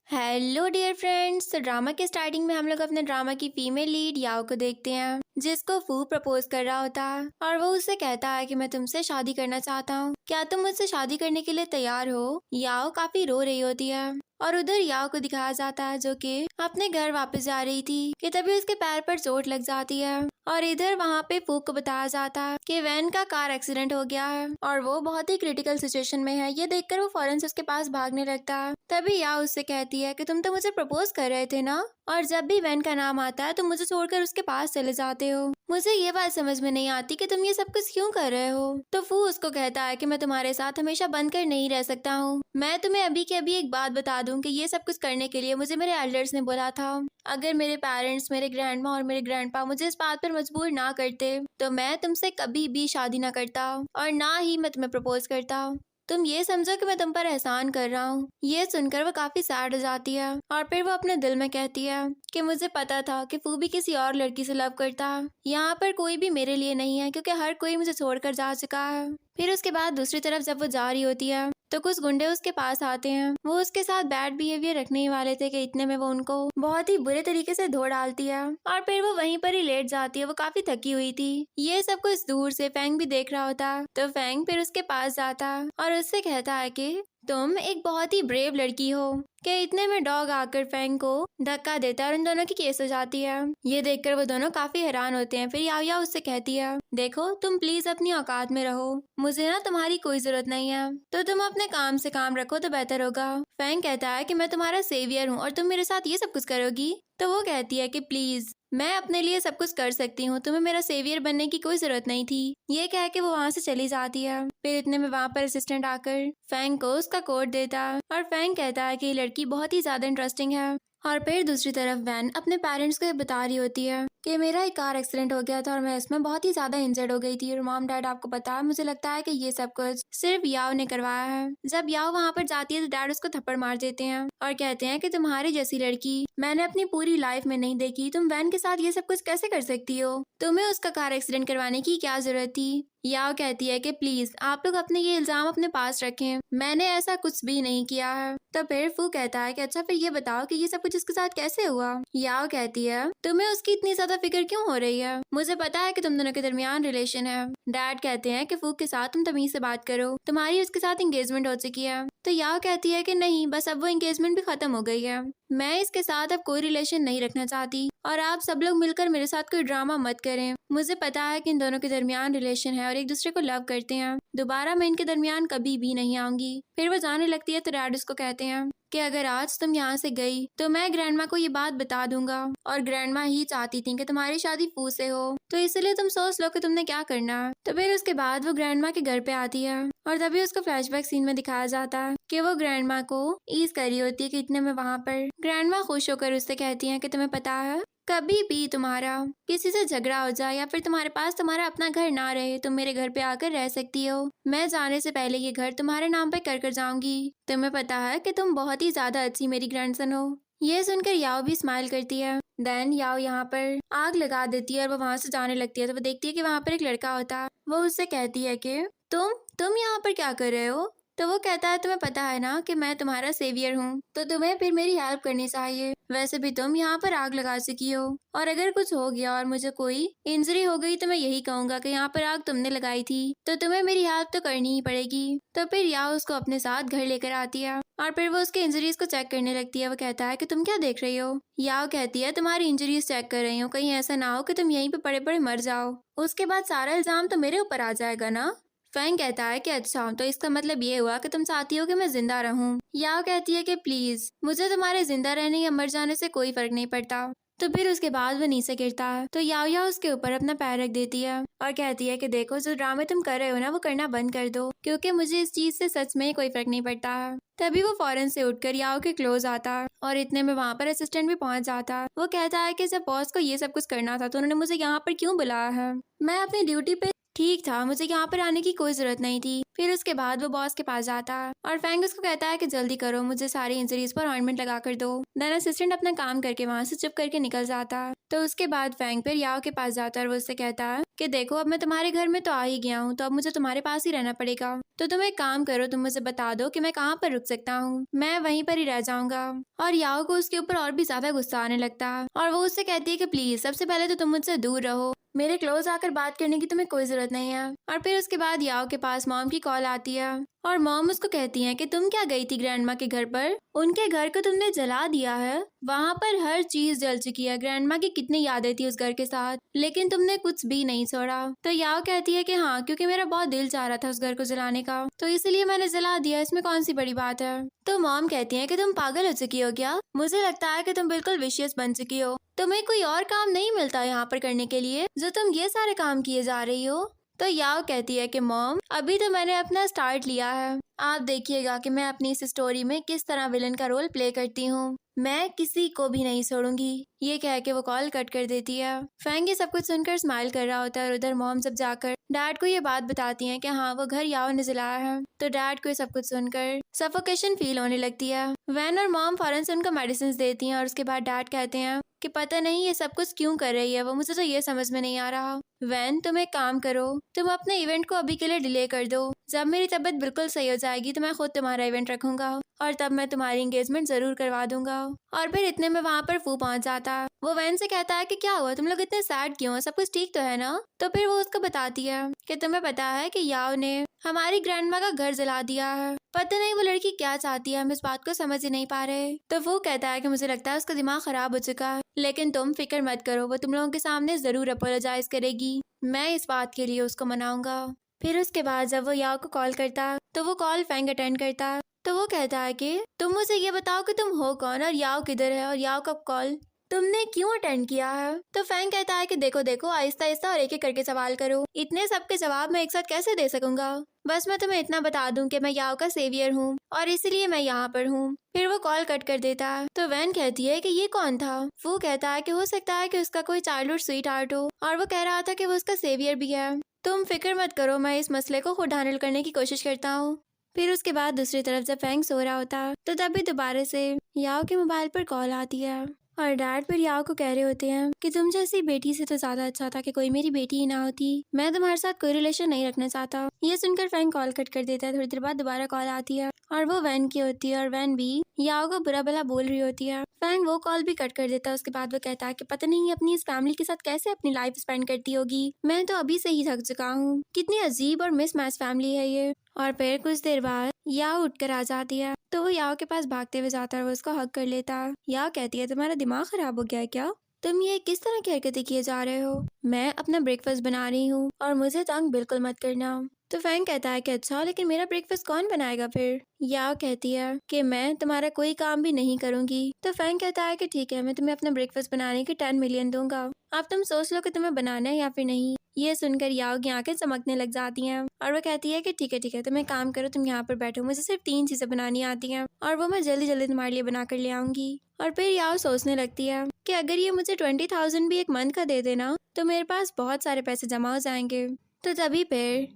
Hello dear friends. तो drama के starting में हम लोग अपने ड्रामा की फीमेल लीड याओ को देखते हैं, जिसको फू प्रपोज कर रहा होता है और वो उससे कहता है कि मैं तुमसे शादी करना चाहता हूँ, क्या तुम मुझसे शादी करने के लिए तैयार हो। याओ काफी रो रही होती है और उधर याओ को दिखाया जाता है जो कि अपने घर वापस जा रही थी कि तभी उसके पैर पर चोट लग जाती है और इधर वहाँ पे फू को बताया जाता है कि वैन का कार एक्सीडेंट हो गया है और वो बहुत ही क्रिटिकल सिचुएशन में है। ये देखकर वो फौरन से उसके पास भागने लगता है। तभी याओ उससे कहती है कि तुम तो मुझे प्रपोज कर रहे थे ना, और जब भी वैन का नाम आता है तुम मुझे छोड़कर उसके पास चले जाते हो। मुझे ये बात समझ में नहीं आती कि तुम ये सब कुछ क्यों कर रहे हो। तो फू उसको कहता है कि मैं तुम्हारे साथ हमेशा बनकर नहीं रह सकता हूँ। मैं तुम्हें अभी के अभी एक बात बता दूं कि ये सब कुछ करने के लिए मुझे मेरे एल्डर्स ने बोला था। अगर मेरे पेरेंट्स, मेरे ग्रैंडमा और मेरे ग्रैंडपा मुझे इस बात पर मजबूर ना करते तो मैं तुमसे कभी भी शादी ना करता और ना ही मैं तुम्हें प्रपोज करता। तुम ये समझो कि मैं तुम पर एहसान कर रहा हूँ। ये सुनकर वो काफी सैड हो जाती है और फिर वो अपने दिल में कहती है कि मुझे पता था कि फू भी किसी और लड़की से लव करता है। यहाँ पर कोई भी मेरे लिए नहीं है क्योंकि हर कोई मुझे छोड़कर जा चुका है। फिर उसके बाद दूसरी तरफ जब वो जा रही होती है तो कुछ गुंडे उसके पास आते हैं। वो उसके साथ बैड बिहेवियर रखने ही वाले थे कि इतने में वो उनको बहुत ही बुरे तरीके से धो डालती है और फिर वो वहीं पर ही लेट जाती है। वो काफी थकी हुई थी। ये सब कुछ दूर से फेंग भी देख रहा होता है। तो फेंग फिर उसके पास जाता है और उससे कहता है कि तुम एक बहुत ही ब्रेव लड़की हो। कि इतने में डॉग आकर फेंग को धक्का देता है और उन दोनों की केस हो जाती है। ये देखकर वो दोनों काफी हैरान होते हैं। फिर याओ याओ उससे कहती है देखो तुम प्लीज अपनी औकात में रहो, मुझे ना तुम्हारी कोई जरूरत नहीं है, तो तुम अपने काम से काम रखो तो बेहतर होगा। फेंग कहता है कि मैं तुम्हारा सेवियर हूँ और तुम मेरे साथ ये सब कुछ करोगी। तो वो कहती है कि प्लीज मैं अपने लिए सब कुछ कर सकती हूँ, तुम्हें मेरा सेवियर बनने की कोई जरूरत नहीं थी। ये कह के वो वहाँ से चली जाती है। फिर इतने में वहाँ पर असिस्टेंट आकर फेंग को उसका कोड देता है और फेंग कहता है कि ये लड़की बहुत ही ज्यादा इंटरेस्टिंग है। और फिर दूसरी तरफ वैन अपने पेरेंट्स को ये बता रही होती है कि मेरा एक कार एक्सीडेंट हो गया था और मैं इसमें बहुत ही ज्यादा इंजर्ड हो गई थी और मॉम डैड आपको पता है मुझे लगता है कि ये सब कुछ सिर्फ याओ ने करवाया है। जब याओ वहाँ पर जाती है तो डैड उसको थप्पड़ मार देते हैं और कहते हैं कि तुम्हारी जैसी लड़की मैंने अपनी पूरी लाइफ में नहीं देखी। तुम वैन के साथ ये सब कुछ कैसे कर सकती हो, तुम्हें उसका कार एक्सीडेंट करवाने की क्या जरूरत थी। याओ कहती है कि प्लीज आप लोग अपने ये इल्जाम अपने पास रखें, मैंने ऐसा कुछ भी नहीं किया है। तो फिर फू कहता है कि अच्छा फिर ये बताओ कि ये सब कुछ उसके साथ कैसे हुआ। याओ कहती है तुम्हें उसकी इतनी ज्यादा फिक्र क्यों हो रही है, मुझे पता है कि तुम दोनों के दरमियान रिलेशन है। डैड कहते हैं कि फू के साथ तुम तमीज से बात करो, तुम्हारी उसके साथ एंगेजमेंट हो चुकी है। तो याओ कहती है कि नहीं, बस अब वो एंगेजमेंट भी खत्म हो गई है, मैं इसके साथ अब कोई रिलेशन नहीं रखना चाहती और आप सब लोग मिलकर मेरे साथ कोई ड्रामा मत करें। मुझे पता है कि इन दोनों के दरमियान रिलेशन है और एक दूसरे को लव करते हैं, दोबारा मैं इनके दरमियान कभी भी नहीं आऊंगी। फिर वो जाने लगती है तो डैड उसको कहते हैं कि अगर आज तुम यहाँ से गई तो मैं ग्रैंडमा को ये बात बता दूंगा और ग्रैंडमा ही चाहती थी कि तुम्हारी शादी फू से हो, तो इसलिए तुम सोच लो कि तुमने क्या करना है। तो फिर उसके बाद वो ग्रैंडमा के घर पे आती है और तभी उसको फ्लैशबैक सीन में दिखाया जाता है कि वो ग्रैंडमा को ईज कर रही होती है कि इतने में वहाँ पर ग्रैंडमा खुश होकर उससे कहती है कि तुम्हें पता है कभी भी तुम्हारा किसी से झगड़ा हो जाए या फिर तुम्हारे पास तुम्हारा अपना घर ना रहे, तुम मेरे घर पे आकर रह सकती हो। मैं जाने से पहले ये घर तुम्हारे नाम पे कर जाऊंगी। तुम्हें पता है कि तुम बहुत ही ज्यादा अच्छी मेरी ग्रैंडसन हो। ये सुनकर याओ भी स्माइल करती है। देन याओ यहाँ पर आग लगा देती है और वो वहाँ से जाने लगती है। तो वो देखती है कि वहाँ पर एक लड़का होता है। वो उससे कहती है कि तुम यहाँ पर क्या कर रहे हो। तो वो कहता है तुम्हें पता है ना कि मैं तुम्हारा सेवियर हूँ, तो तुम्हें फिर मेरी हेल्प करनी चाहिए। वैसे भी तुम यहाँ पर आग लगा चुकी हो और अगर कुछ हो गया और मुझे कोई इंजरी हो गई तो मैं यही कहूंगा कि यहाँ पर आग तुमने लगाई थी, तो तुम्हें मेरी हेल्प तो करनी ही पड़ेगी। तो फिर याओ उसको अपने साथ घर लेकर आती है और फिर वो उसके इंजरीज को चेक करने लगती है। वो कहता है कि तुम क्या देख रही हो। याओ कहती है तुम्हारी इंजरीज चेक कर रही हूँ, कहीं ऐसा ना हो कि तुम यहीं पे पड़े पड़े मर जाओ, उसके बाद सारा इल्जाम तो मेरे ऊपर आ जाएगा ना। फेंग कहता है कि अच्छा तो इसका मतलब ये हुआ कि तुम चाहती हो कि मैं जिंदा रहूं। याओ कहती है कि प्लीज मुझे तुम्हारे जिंदा रहने या मर जाने से कोई फर्क नहीं पड़ता। तो फिर उसके बाद वो नीचे गिरता है तो याओ याओ उसके ऊपर अपना पैर रख देती है और कहती है कि देखो जो ड्रामे तुम कर रहे हो ना वो करना बंद कर दो, क्योंकि मुझे इस चीज से सच में कोई फर्क नहीं पड़ता है। तभी वो फौरन से उठकर याओ के क्लोज आता है और इतने में वहाँ पर असिस्टेंट भी पहुंच जाता है। वो कहता है कि जब बॉस को ये सब कुछ करना था तो उन्होंने मुझे यहाँ पर क्यों बुलाया है, मैं अपनी ड्यूटी पे ठीक था, मुझे यहाँ पर आने की कोई जरूरत नहीं थी। फिर उसके बाद वो बॉस के पास जाता है और फैंग उसको कहता है कि जल्दी करो, मुझे सारी इंजरीज पर ऑइंटमेंट लगा कर दो। देन असिस्टेंट अपना काम करके वहाँ से चुप करके निकल जाता है। तो उसके बाद फैंग फिर याओ के पास जाता है और वो उससे कहता है कि देखो अब मैं तुम्हारे घर में तो आ ही गया हूँ, तो अब मुझे तुम्हारे पास ही रहना पड़ेगा। तो तुम एक काम करो, तुम मुझे बता दो कि मैं कहाँ पर रुक सकता हूँ, मैं वहीं पर ही रह जाऊंगा। और याओ को उसके ऊपर और भी ज्यादा गुस्सा आने लगता है और वो उससे कहती है कि प्लीज सबसे पहले तो तुम मुझसे दूर रहो, मेरे क्लोज आकर बात करने की तुम्हें कोई जरूरत नहीं है। और फिर उसके बाद याओ के पास मॉम की कॉल आती है और मॉम उसको कहती है कि तुम क्या गई थी ग्रैंडमा के घर पर, उनके घर को तुमने जला दिया है, वहाँ पर हर चीज जल चुकी है, ग्रैंडमा की कितनी यादें थी उस घर के साथ, लेकिन तुमने कुछ भी नहीं छोड़ा। तो याओ कहती है कि हाँ, क्योंकि मेरा बहुत दिल चाह रहा था उस घर को जलाने का, तो इसलिए मैंने जला दिया, इसमें कौन सी बड़ी बात है। तो मॉम कहती है कि तुम पागल हो चुकी हो क्या, मुझे लगता है कि तुम बिल्कुल विशियस बन चुकी हो, तुम्हें कोई और काम नहीं मिलता यहाँ पर करने के लिए जो तुम ये सारे काम किए जा रही हो। तो याओ कहती है कि मॉम अभी तो मैंने अपना स्टार्ट लिया है, आप देखिएगा कि मैं अपनी इस स्टोरी में किस तरह विलन का रोल प्ले करती हूँ, मैं किसी को भी नहीं छोड़ूंगी। ये कह के वो कॉल कट कर देती है। फैंग ये सब कुछ सुनकर स्माइल कर रहा होता है और उधर मॉम जब जाकर डैड को ये बात बताती हैं कि हाँ वो घर याओ ने जलाया है, तो डैड को ये सब कुछ सुनकर सफोकेशन फील होने लगती है। वैन और मॉम फौरन से उनको मेडिसिन देती हैं और उसके बाद डैड कहते हैं कि पता नहीं ये सब कुछ क्यों कर रही है वो, मुझे तो ये समझ में नहीं आ रहा। वैन तुम एक काम करो, तुम अपने इवेंट को अभी के लिए डिले कर दो, जब मेरी तबीयत बिल्कुल सही हो जाएगी तो मैं खुद तुम्हारा इवेंट रखूंगा और तब मैं तुम्हारी एंगेजमेंट जरूर करवा दूंगा। और फिर इतने में वहाँ पर फू पहुंच जाता है। वो वैन से कहता है कि क्या हुआ, तुम लोग इतने सैड क्यों हो, सब कुछ ठीक तो है ना। तो फिर वो उसको बताती है कि तुम्हें पता है कि याओ ने हमारी ग्रैंडमा का घर जला दिया है, पता नहीं वो लड़की क्या चाहती है, हम इस बात को समझ ही नहीं पा रहे। तो वो कहता है कि मुझे लगता है उसका दिमाग खराब हो चुका है, लेकिन तुम फिक्र मत करो, वो तुम लोगों के सामने जरूर अपोलोजाइज करेगी, मैं इस बात के लिए उसको मनाऊंगा। फिर उसके बाद जब वो याओ को कॉल करता है तो वो कॉल फैंग अटेंड करता है। तो वो कहता है कि तुम मुझे ये बताओ कि तुम हो कौन और याओ किधर है और याओ का कॉल तुमने क्यों अटेंड किया है। तो फैंग कहता है कि देखो देखो आहिस्ता आहिस्ता और एक एक करके सवाल करो, इतने सबके जवाब मैं एक साथ कैसे दे सकूंगा, बस मैं तुम्हें इतना बता दूं कि मैं याओ का सेवियर हूँ और इसलिए मैं यहाँ पर हूँ। फिर वो कॉल कट कर देता है। तो वैन कहती है कि ये कौन था। वो कहता है कि हो सकता है कि उसका कोई चाइल्डहुड स्वीट हार्ट हो और वो कह रहा था कि वो उसका सेवियर भी है, तुम फिक्र मत करो, मैं इस मसले को खुद हैंडल करने की कोशिश करता हूँ। फिर उसके बाद दूसरी तरफ जब फैंग सो रहा होता है तो तभी दोबारा से याओ के मोबाइल पर कॉल आती है और डैड फिर याओ को कह रहे होते हैं कि तुम जैसी बेटी से तो ज्यादा अच्छा था कि कोई मेरी बेटी ही ना होती, मैं तुम्हारे साथ कोई रिलेशन नहीं रखना चाहता। ये सुनकर फैंग कॉल कट कर देता है। थोड़ी देर बाद दोबारा कॉल आती है और वो वैन की होती है और वैन भी याओ को बुरा भला बोल रही होती है। फैंग वो कॉल भी कट कर देता है। उसके बाद वो कहता है कि पता नहीं अपनी इस फैमिली के साथ कैसे अपनी लाइफ स्पेंड करती होगी, मैं तो अभी से ही थक चुका हूँ, कितनी अजीब और मिसमैच फैमिली है ये। और फिर कुछ देर बाद याओ उठकर आ जाती है तो वो याओ के पास भागते हुए जाता है और वो उसको हग कर लेता है। याओ कहती है तुम्हारा दिमाग खराब हो गया है क्या, तुम ये किस तरह की हरकतें किए जा रहे हो, मैं अपना ब्रेकफास्ट बना रही हूँ और मुझे तंग बिल्कुल मत करना। तो फैंग कहता है कि अच्छा लेकिन मेरा ब्रेकफास्ट कौन बनाएगा फिर। याओ कहती है कि मैं तुम्हारा कोई काम भी नहीं करूंगी। तो फैंग कहता है कि ठीक है मैं तुम्हें अपना ब्रेकफास्ट बनाने के 10 मिलियन दूंगा, अब तुम सोच लो कि तुम्हें बनाना है या फिर नहीं। ये सुनकर याओ की आंखें चमकने लग जाती हैं और वो कहती है कि ठीक है तुम एक काम करो, तुम यहाँ पर बैठो, मुझे सिर्फ 3 चीजें बनानी आती हैं और वो मैं जल्दी जल्दी तुम्हारे लिए बना कर ले आऊंगी। और फिर याओ सोचने लगती है कि अगर ये मुझे 20,000 भी एक मंथ का दे देना तो मेरे पास बहुत सारे पैसे जमा हो जाएंगे। तो तभी फिर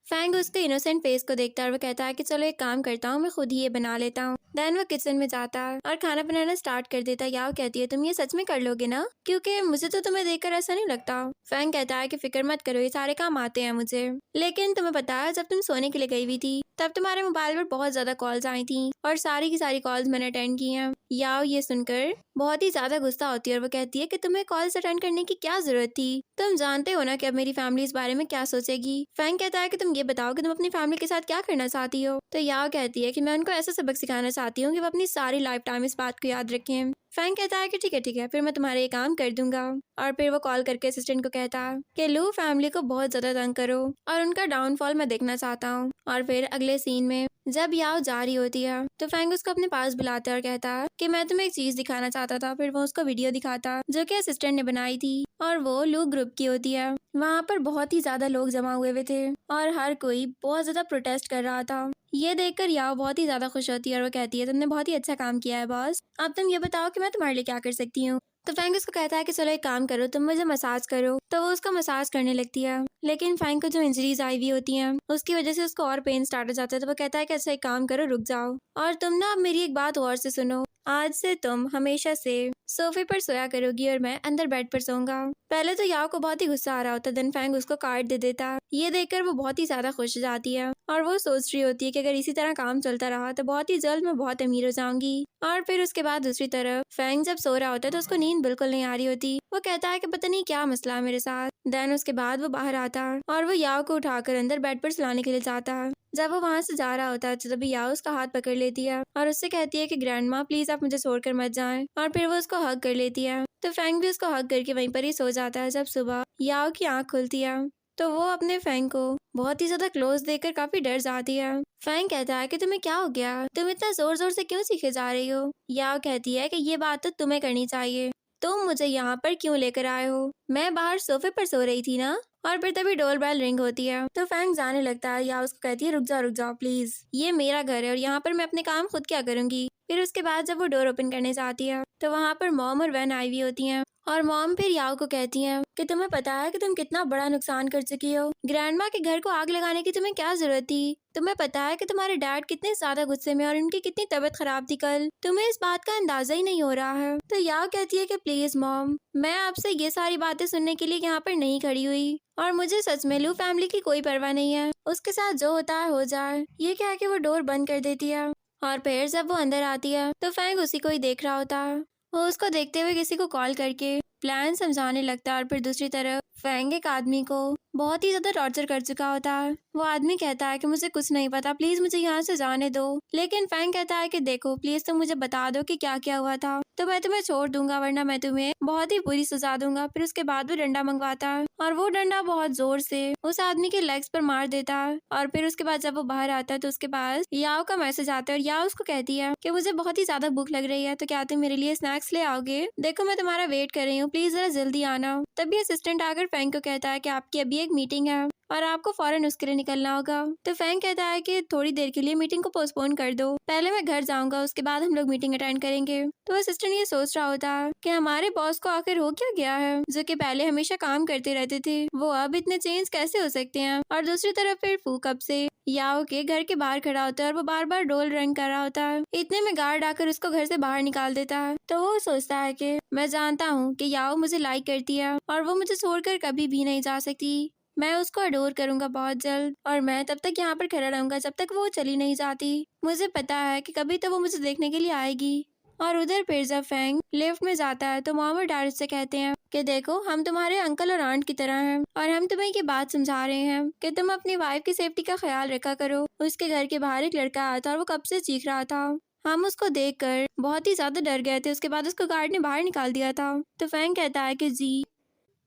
फैंग उसके इनोसेंट फेस को देखता है और वो कहता है कि चलो एक काम करता हूँ, मैं खुद ही ये बना लेता हूँ। देन वो किचन में जाता है और खाना बनाना स्टार्ट कर देता है। याओ कहती है तुम ये सच में कर लोगे ना, क्योंकि मुझे तो तुम्हें देखकर ऐसा नहीं लगता। फैंग कहता है कि फिक्र मत करो, ये सारे काम आते हैं मुझे, लेकिन तुम्हें पता है जब तुम सोने के लिए गई हुई थी तब तुम्हारे मोबाइल पर बहुत ज्यादा कॉल्स आई थी और सारी की सारी कॉल्स मैंने अटेंड की हैं। याओ ये सुनकर बहुत ही ज्यादा गुस्सा होती है और वो कहती है कि तुम्हें कॉल्स अटेंड करने की क्या जरूरत थी, तुम जानते हो ना कि अब मेरी फैमिली इस बारे में क्या सोचेगी। फैंग कहता है कि तुम ये बताओ कि तुम अपनी फैमिली के साथ क्या करना चाहती हो। तो याओ कहती है कि मैं उनको ऐसा सबक सिखाना चाहती हूँ कि वो अपनी सारी लाइफ टाइम इस बात को याद रखें। फैंग कहता है कि ठीक है फिर मैं तुम्हारे ये काम कर दूंगा। और फिर वो कॉल करके असिस्टेंट को कहता है कि लू फैमिली को बहुत ज्यादा तंग करो और उनका डाउनफॉल मैं देखना चाहता हूँ। और फिर अगले सीन में जब याओ जा रही होती है तो फैंग उसको अपने पास बुलाता है और कहता है कि मैं तुम्हें एक चीज दिखाना चाहता था। फिर वो उसको वीडियो दिखाता है जो कि असिस्टेंट ने बनाई थी और वो लू ग्रुप की होती है। वहाँ पर बहुत ही ज्यादा लोग जमा हुए थे और हर कोई बहुत ज्यादा प्रोटेस्ट कर रहा था। ये देखकर याओ बहुत ही ज्यादा खुश होती है और वो कहती है तुमने बहुत ही अच्छा काम किया है बॉस, अब तुम ये बताओ कि मैं तुम्हारे लिए क्या कर सकती हूँ। तो फैंग उसको कहता है कि चलो एक काम करो, तुम मुझे मसाज करो। तो वो उसको मसाज करने लगती है, लेकिन फैंग को जो इंजरीज आई हुई होती हैं उसकी वजह से उसको और पेन स्टार्ट हो जाता है। तो वो कहता है कि अच्छा एक काम करो, रुक जाओ और तुम ना अब मेरी एक बात और से सुनो। आज से तुम हमेशा से सोफे पर सोया करोगी और मैं अंदर बेड पर सोऊंगा। पहले तो याओ को बहुत ही गुस्सा आ रहा होता है, देन फैंग उसको कार्ड दे देता है। ये देखकर वो बहुत ही ज्यादा खुश हो जाती है और वो सोच रही होती है कि अगर इसी तरह काम चलता रहा तो बहुत ही जल्द मैं बहुत अमीर हो जाऊंगी। और फिर उसके बाद दूसरी तरफ फैंग जब सो रहा होता है तो उसको नींद बिल्कुल नहीं आ रही होती। वो कहता है कि पता नहीं क्या मसला है मेरे साथ। देन उसके बाद वो बाहर आता है और वो याओ को उठाकर अंदर बेड पर सुलाने के लिए जाता है। जब वो वहां से जा रहा होता है तो तभी याओ उसका हाथ पकड़ लेती है और उससे कहती है कि ग्रैंड माँ प्लीज आप मुझे छोड़कर मत जाएं। और फिर वो उसको हग कर लेती है। तो फैंग भी उसको हग करके वहीं पर ही सो जाता है। जब सुबह याओ की आंख खुलती है तो वो अपने फैंग को बहुत ही ज्यादा क्लोज देखकर काफी डर जाती है। फैंग कहता है कि तुम्हें क्या हो गया, तुम इतना जोर जोर से क्यों चीखे जा रही हो। याओ कहती है कि ये बात तो तुम्हें करनी चाहिए, तुम मुझे यहाँ पर क्यों लेकर आए हो, मैं बाहर सोफे पर सो रही थी ना। और फिर तभी डोर बेल रिंग होती है तो फैंग जाने लगता है। या उसको कहती है रुक जाओ प्लीज, ये मेरा घर है और यहाँ पर मैं अपने काम खुद क्या करूंगी। फिर उसके बाद जब वो डोर ओपन करने जाती है तो वहाँ पर मॉम और वैन आई हुई होती हैं और मॉम फिर याओ को कहती हैं कि तुम्हें पता है कि तुम कितना बड़ा नुकसान कर चुकी हो। ग्रैंडमा के घर को आग लगाने की तुम्हें क्या जरूरत थी। तुम्हें पता है कि तुम्हारे डैड कितने ज्यादा गुस्से में और उनकी कितनी तबीयत खराब थी कल, तुम्हें इस बात का अंदाजा ही नहीं हो रहा है। तो याओ कहती है कि प्लीज मॉम, मैं आपसे ये सारी बातें सुनने के लिए यहाँ पर नहीं खड़ी हुई और मुझे सच में लू फैमिली की कोई परवाह नहीं है, उसके साथ जो होता है हो जाए। ये कह के वो डोर बंद कर देती है और फिर जब वो अंदर आती है तो फैंग उसी को ही देख रहा होता है। वो उसको देखते हुए किसी को कॉल करके प्लान समझाने लगता है और फिर दूसरी तरफ फैंग एक आदमी को बहुत ही ज्यादा टॉर्चर कर चुका होता है। वो आदमी कहता है कि मुझे कुछ नहीं पता, प्लीज मुझे यहाँ से जाने दो। लेकिन फैंग कहता है कि देखो प्लीज तुम मुझे बता दो कि क्या क्या हुआ था तो मैं तुम्हें छोड़ दूंगा, वरना मैं तुम्हें बहुत ही बुरी सजा दूंगा। फिर उसके बाद वो डंडा मंगवाता है और वो डंडा बहुत जोर से उस आदमी के लेग्स पर मार देता है। और फिर उसके बाद जब वो बाहर आता है तो उसके पास याओ का मैसेज आता है और याओ उसको कहती है कि मुझे बहुत ही ज्यादा भूख लग रही है, तो क्या तुम मेरे लिए स्नैक्स ले आओगे, देखो मैं तुम्हारा वेट कर रही हूँ, प्लीज जरा जल्दी आना। तभी असिस्टेंट आकर फैंग को कहता है कि आपकी अभी एक मीटिंग है और आपको फौरन उसके लिए निकलना होगा। तो फैंग कहता है कि थोड़ी देर के लिए मीटिंग को पोस्टपोन कर दो, पहले मैं घर जाऊंगा उसके बाद हम लोग मीटिंग अटेंड करेंगे। तो असिस्टेंट ये सोच रहा होता है कि हमारे बॉस को आखिर हो क्या गया है, जो कि पहले हमेशा काम करते रहते थे वो अब इतने चेंज कैसे हो सकते हैं। और दूसरी तरफ फिर फू कब से याओ के घर के बाहर खड़ा होता है और वो बार बार डोल रन कर रहा होता है। इतने में गार्ड आकर उसको घर से बाहर निकाल देता है। तो वो सोचता है कि मैं जानता हूँ कि याओ मुझे लाइक करती है और वो मुझे छोड़कर कभी भी नहीं जा सकती, मैं उसको अडोर करूंगा बहुत जल्द और मैं तब तक यहाँ पर खड़ा रहूंगा जब तक वो चली नहीं जाती। मुझे पता है कि कभी तो वो मुझे देखने के लिए आएगी। और उधर फिर जब फैंग लिफ्ट में जाता है तो मॉम और डैड से कहते हैं कि देखो हम तुम्हारे अंकल और आंट की तरह हैं और हम तुम्हें ये बात समझा रहे हैं कि तुम अपनी वाइफ की सेफ्टी का ख्याल रखा करो। उसके घर के बाहर एक लड़का आया था और वो कब से चीख रहा था, हम उसको देखकर बहुत ही ज्यादा डर गए थे, उसके बाद उसको गार्ड ने बाहर निकाल दिया था। तो फैंग कहता है कि जी